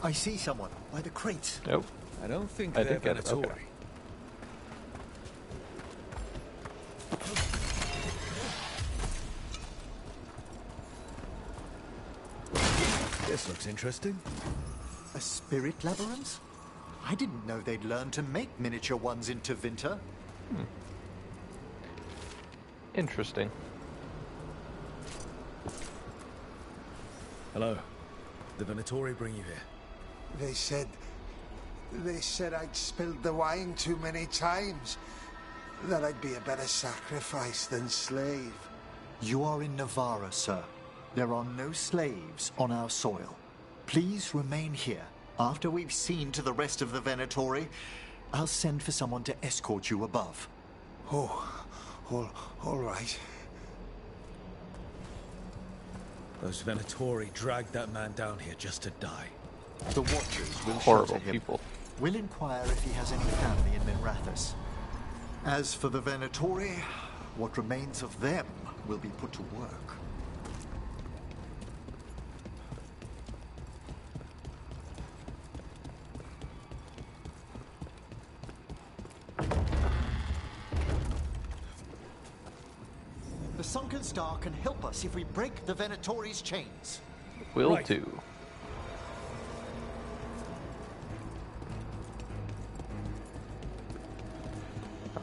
Speaker 14: I see someone by the crates.
Speaker 1: Nope.
Speaker 8: I don't think
Speaker 1: I
Speaker 8: they're
Speaker 1: didn't get it,
Speaker 8: Venatori.
Speaker 1: okay.
Speaker 8: This looks interesting.
Speaker 14: A spirit labyrinth? I didn't know they'd learned to make miniature ones in Tevinter.
Speaker 1: Interesting.
Speaker 8: Hello. The Venatori bring you here.
Speaker 9: They said I'd spilled the wine too many times. That I'd be a better sacrifice than slave.
Speaker 14: You are in Navarra, sir. There are no slaves on our soil. Please remain here. After we've seen to the rest of the Venatori, I'll send for someone to escort you above.
Speaker 9: Oh, all right.
Speaker 8: Those Venatori dragged that man down here just to die.
Speaker 14: The Watchers will
Speaker 1: Horrible
Speaker 14: shelter him.
Speaker 1: people.
Speaker 14: We'll inquire if he has any family in Minrathous. As for the Venatori, what remains of them will be put to work. The Sunken Star can help us if we break the Venatori's chains.
Speaker 1: Will do.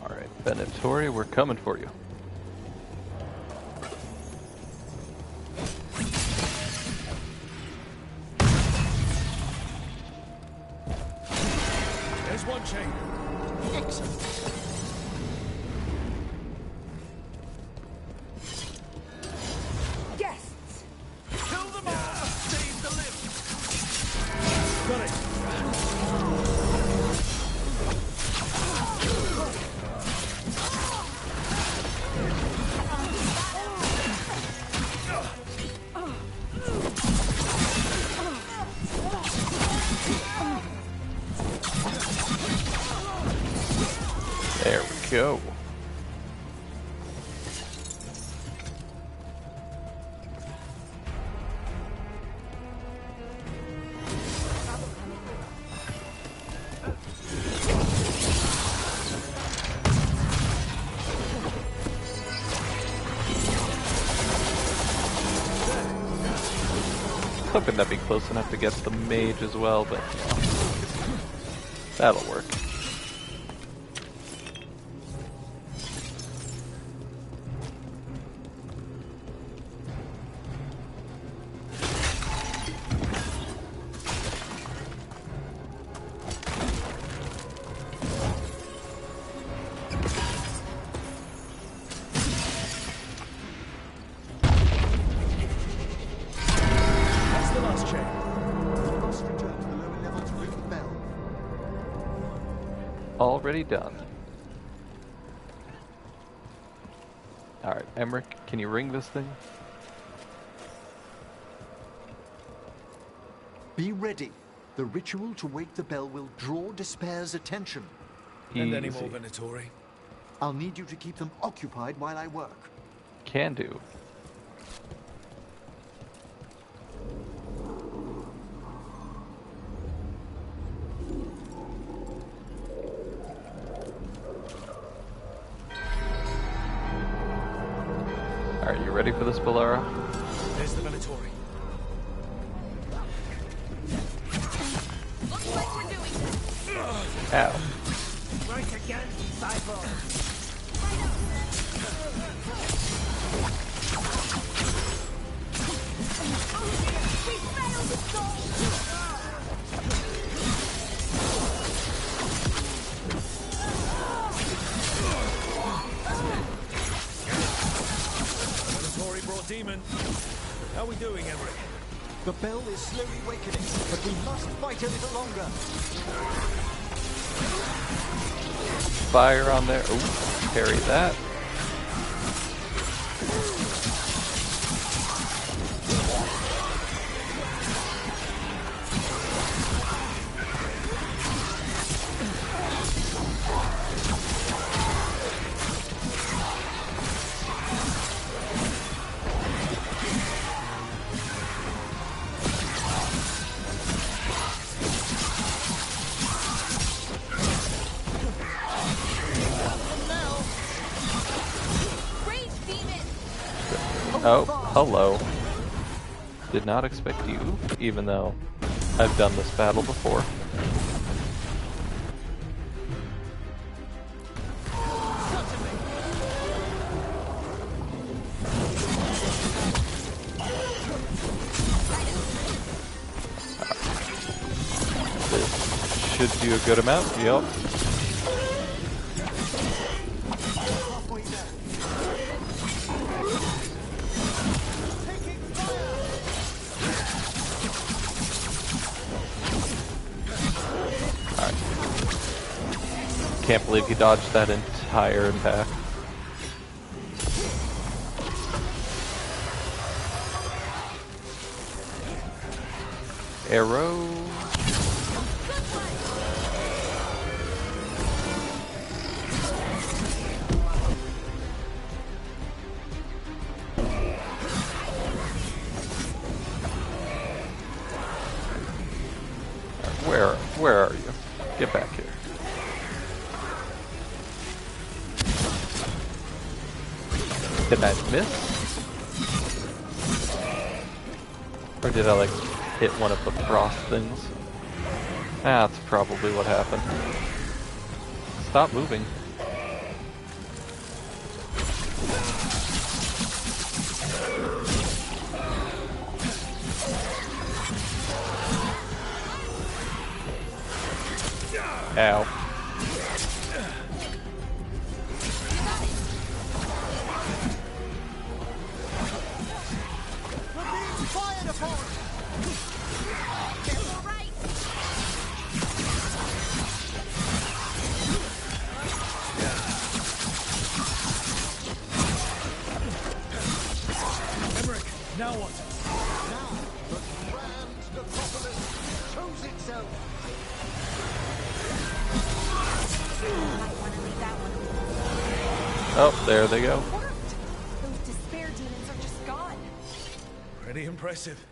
Speaker 1: Alright, Venatori, we're coming for you.
Speaker 8: There's one chain.
Speaker 14: Excellent.
Speaker 12: Guests!
Speaker 8: Kill them all! Save the living! Got it!
Speaker 1: There we go. Hoping that'd be close enough to get the mage as well, but that'll work. Already done. Alright, Emmerich, can you ring this thing?
Speaker 14: Be ready. The ritual to wake the bell will draw Despair's attention.
Speaker 8: And any more Venatori?
Speaker 14: I'll need you to keep them occupied while I work.
Speaker 1: Can do. Alright, you ready for this, Bolero?
Speaker 8: There's the Venatori.
Speaker 12: Looks like we're doing this.
Speaker 1: Ow.
Speaker 12: Right again, Cyborg. We failed the goal.
Speaker 8: Venatori brought demon. How are we doing, Emmerich?
Speaker 14: The bell is slowly wakening, but we must fight a little longer.
Speaker 1: Fire on there. Ooh, parry that. Oh, hello. Did not expect you, even though I've done this battle before. This should do a good amount, yep. Can't believe he dodged that entire impact. Arrow. here. Did I miss? Or did I like hit one of the frost things? That's probably what happened. Stop moving. Ow.
Speaker 15: Now what? Now, the grand necropolis shows itself.
Speaker 1: Oh, there they go.
Speaker 7: Those despair demons are just gone.
Speaker 8: Pretty impressive.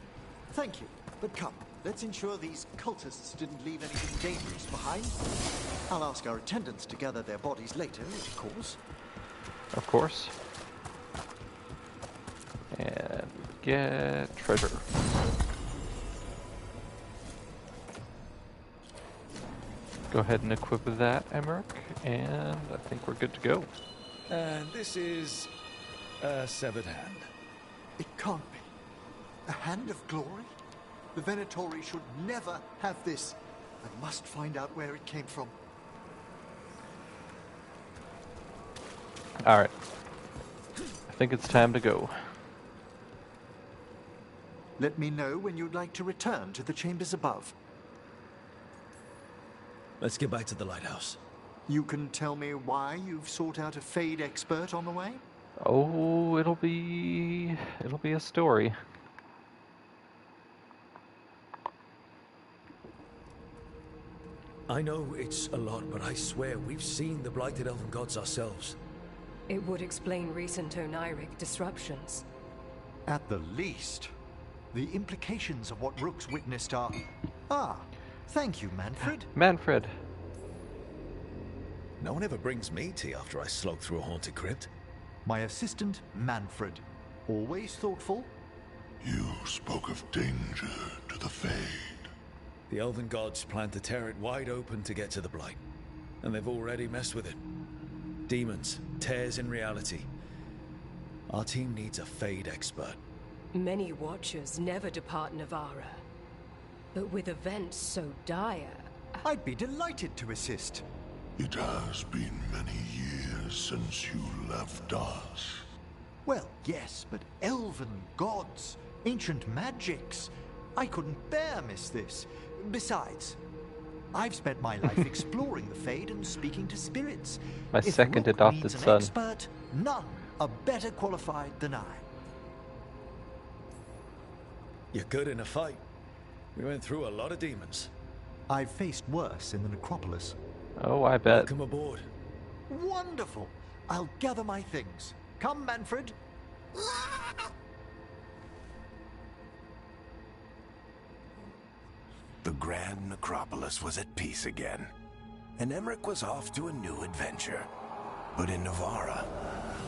Speaker 14: Thank you. But come, let's ensure these cultists didn't leave anything dangerous behind. I'll ask our attendants to gather their bodies later, of course.
Speaker 1: Of course. And get treasure. Go ahead and equip that, Emmerich, and I think we're good to go.
Speaker 8: And this is a severed hand.
Speaker 14: It can't be. A hand of glory? The Venatori should never have this. I must find out where it came from.
Speaker 1: Alright. I think it's time to go.
Speaker 14: Let me know when you'd like to return to the chambers above.
Speaker 8: Let's get back to the lighthouse.
Speaker 14: You can tell me why you've sought out a Fade expert on the way?
Speaker 1: Oh, it'll be a story.
Speaker 8: I know it's a lot, but I swear we've seen the blighted elven gods ourselves.
Speaker 10: It would explain recent Oniric disruptions.
Speaker 14: At the least. The implications of what Rook's witnessed are... Ah, thank you, Manfred.
Speaker 1: Manfred.
Speaker 8: No one ever brings me tea after I slog through a haunted crypt.
Speaker 14: My assistant, Manfred. Always thoughtful.
Speaker 16: You spoke of danger to the Fade.
Speaker 8: The elven gods plan to tear it wide open to get to the blight. And they've already messed with it. Demons, tears in reality. Our team needs a Fade expert.
Speaker 10: Many Watchers never depart Navarra. But with events so dire...
Speaker 14: I'd be delighted to assist.
Speaker 16: It has been many years since you left us.
Speaker 14: Well, yes, but elven gods, ancient magics. I couldn't bear miss this. Besides, I've spent my life exploring the Fade and speaking to spirits.
Speaker 1: My second adopted
Speaker 14: son.
Speaker 1: son.
Speaker 14: Expert, none are better qualified than I.
Speaker 8: You're good in a fight. We went through a lot of demons.
Speaker 14: I've faced worse in the necropolis.
Speaker 1: Oh, I bet.
Speaker 8: Welcome aboard.
Speaker 14: Wonderful. I'll gather my things. Come, Manfred.
Speaker 17: The Grand Necropolis was at peace again, and Emmerich was off to a new adventure. But in Navarra,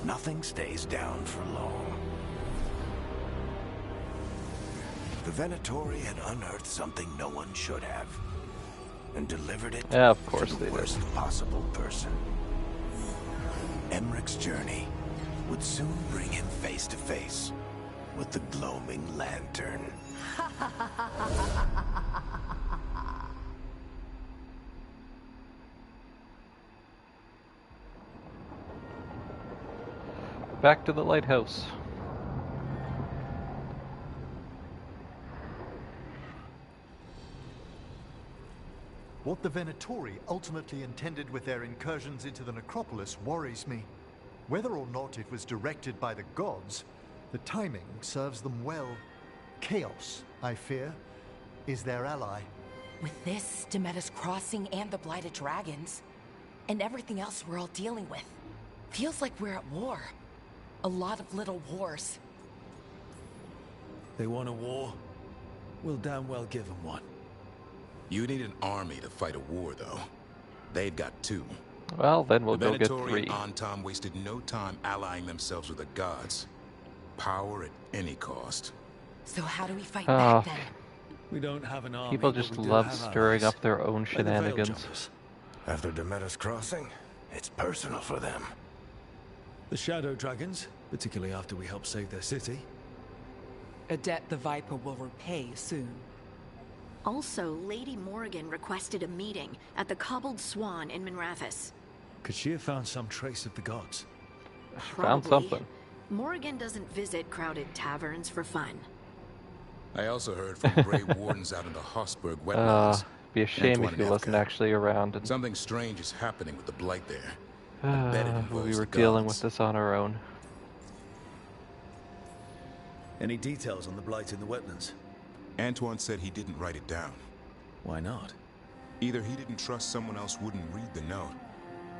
Speaker 17: nothing stays down for long. The Venatori had unearthed something no one should have, and delivered it
Speaker 1: of course
Speaker 17: to the
Speaker 1: they
Speaker 17: worst
Speaker 1: did.
Speaker 17: possible person. Emmerich's journey would soon bring him face to face with the gloaming lantern.
Speaker 1: Back to the lighthouse.
Speaker 14: What the Venatori ultimately intended with their incursions into the necropolis worries me. Whether or not it was directed by the gods, the timing serves them well. Chaos, I fear, is their ally.
Speaker 7: With this, Demeter's Crossing and the Blighted Dragons, and everything else we're all dealing with, feels like we're at war. A lot of little wars.
Speaker 8: They want a war? We'll damn well give them one.
Speaker 17: You need an army to fight a war, though.
Speaker 18: They'd got 2.
Speaker 1: Well, then we'll
Speaker 18: the
Speaker 1: go get
Speaker 18: Venatori
Speaker 1: 3.
Speaker 18: and Antom wasted no time allying themselves with the gods. Power at any cost.
Speaker 10: So how do we fight
Speaker 1: Oh.
Speaker 10: back then?
Speaker 8: We don't have an army.
Speaker 1: People
Speaker 8: but
Speaker 1: just
Speaker 8: we do
Speaker 1: love
Speaker 8: have
Speaker 1: stirring
Speaker 8: allies.
Speaker 1: up their own
Speaker 8: Like the Veil
Speaker 1: shenanigans.
Speaker 8: Jumpers.
Speaker 17: After Demeter's Crossing, it's personal for them.
Speaker 8: The Shadow Dragons, particularly after we helped save their city.
Speaker 19: Adept the Viper will repay soon.
Speaker 20: Also, Lady Morrigan requested a meeting at the Cobbled Swan in Minrathous.
Speaker 8: Could she have found some trace of the gods?
Speaker 1: Found something.
Speaker 20: Morrigan doesn't visit crowded taverns for fun.
Speaker 18: I also heard from Grey Wardens out in the Hossberg wetlands.
Speaker 1: Be a shame
Speaker 18: Antoine
Speaker 1: if he
Speaker 18: and
Speaker 1: wasn't
Speaker 18: Evka.
Speaker 1: actually around. And
Speaker 18: Something strange is happening with the Blight there. I bet it involves
Speaker 1: we were
Speaker 18: the
Speaker 1: dealing
Speaker 18: gods.
Speaker 1: with this on our own.
Speaker 8: Any details on the blight in the wetlands?
Speaker 18: Antoine said he didn't write it down.
Speaker 8: Why not?
Speaker 18: Either he didn't trust someone else wouldn't read the note,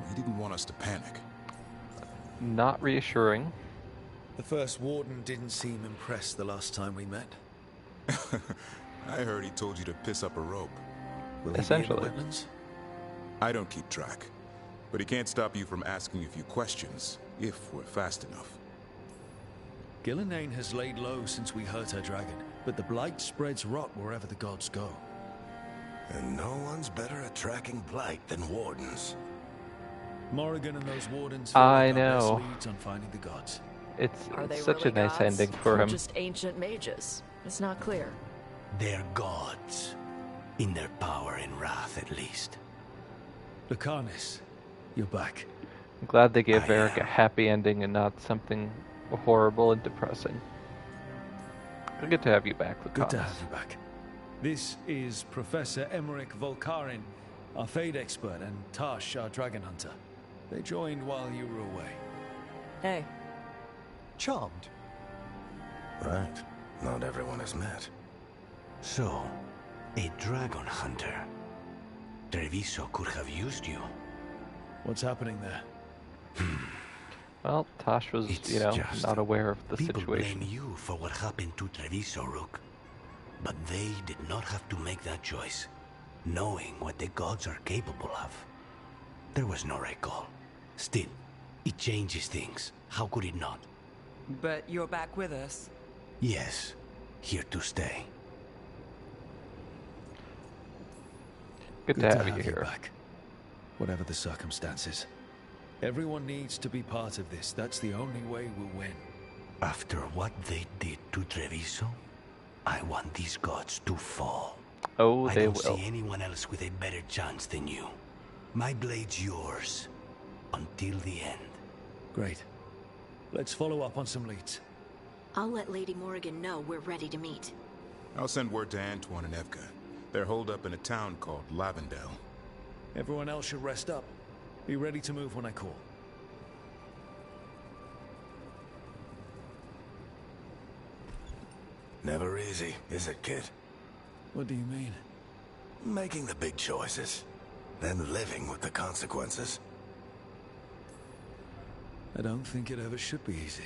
Speaker 18: or he didn't want us to panic.
Speaker 1: Not reassuring.
Speaker 8: The first warden didn't seem impressed the last time we met.
Speaker 18: I heard he told you to piss up a rope.
Speaker 8: Will he be in
Speaker 1: Essentially.
Speaker 8: the wetlands?
Speaker 18: I don't keep track, but he can't stop you from asking a few questions, if we're fast enough.
Speaker 8: Gillenane has laid low since we hurt her dragon, but the blight spreads rot wherever the gods go.
Speaker 17: And no one's better at tracking blight than wardens.
Speaker 8: Morrigan and those wardens
Speaker 1: I
Speaker 8: feel like our best
Speaker 1: know.
Speaker 8: leads on finding the gods.
Speaker 1: It's
Speaker 4: Are they
Speaker 1: such
Speaker 4: really
Speaker 1: a nice
Speaker 4: gods?
Speaker 1: ending for
Speaker 4: Or
Speaker 1: him.
Speaker 4: just ancient mages? It's not clear.
Speaker 12: They're gods. In their power and wrath, at least.
Speaker 8: Lucanus, you're back.
Speaker 1: I'm glad they gave Eric a happy ending and not something horrible and depressing. Good to have you back, Lucanus.
Speaker 8: Good to have you back. This is Professor Emmerich Volkarin, our Fade expert, and Tash, our dragon hunter. They joined while you were away.
Speaker 4: Hey.
Speaker 14: Charmed.
Speaker 17: Right. Not everyone has met.
Speaker 12: So, a dragon hunter. Treviso could have used you.
Speaker 8: What's happening there?
Speaker 1: Well, Tosh was,
Speaker 12: It's just
Speaker 1: not aware of the
Speaker 12: People
Speaker 1: situation.
Speaker 12: blame you for what happened to Treviso, Rook. But they did not have to make that choice, knowing what the gods are capable of. There was no recall. Still, it changes things. How could it not?
Speaker 19: But you're back with us.
Speaker 12: Yes, here to stay.
Speaker 1: Good to have you here.
Speaker 8: back. Whatever the circumstances. Everyone needs to be part of this. That's the only way we'll win.
Speaker 12: After what they did to Treviso, I want these gods to fall.
Speaker 1: Oh,
Speaker 12: I
Speaker 1: they
Speaker 12: don't
Speaker 1: will.
Speaker 12: see anyone else with a better chance than you. My blade's yours. Until the end.
Speaker 8: Great. Let's follow up on some leads.
Speaker 20: I'll let Lady Morrigan know we're ready to meet.
Speaker 18: I'll send word to Antoine and Evka. They're holed up in a town called Lavendale.
Speaker 8: Everyone else should rest up. Be ready to move when I call.
Speaker 17: Never easy, is it, kid?
Speaker 8: What do you mean?
Speaker 17: Making the big choices, then living with the consequences.
Speaker 8: I don't think it ever should be easy.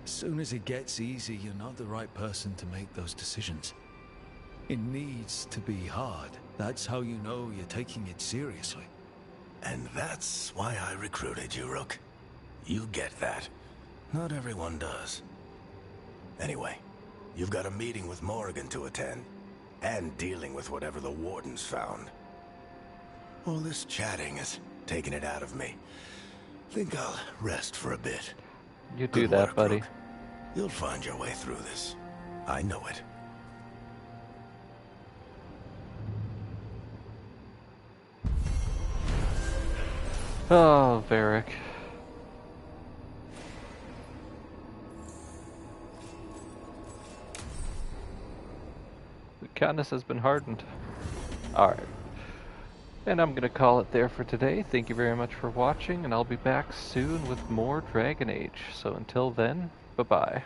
Speaker 8: As soon as it gets easy, you're not the right person to make those decisions. It needs to be hard. That's how you know you're taking it seriously.
Speaker 17: And that's why I recruited you, Rook. You get that. Not everyone does. Anyway, you've got a meeting with Morrigan to attend, and dealing with whatever the Wardens found. All this chatting is taking it out of me. Think I'll rest for a bit.
Speaker 1: You do
Speaker 17: Good
Speaker 1: that,
Speaker 17: work,
Speaker 1: buddy.
Speaker 17: Rook. You'll find your way through this. I know it.
Speaker 1: Oh, Varric. The kindness has been hardened. Alright. And I'm going to call it there for today. Thank you very much for watching, and I'll be back soon with more Dragon Age. So until then, bye-bye.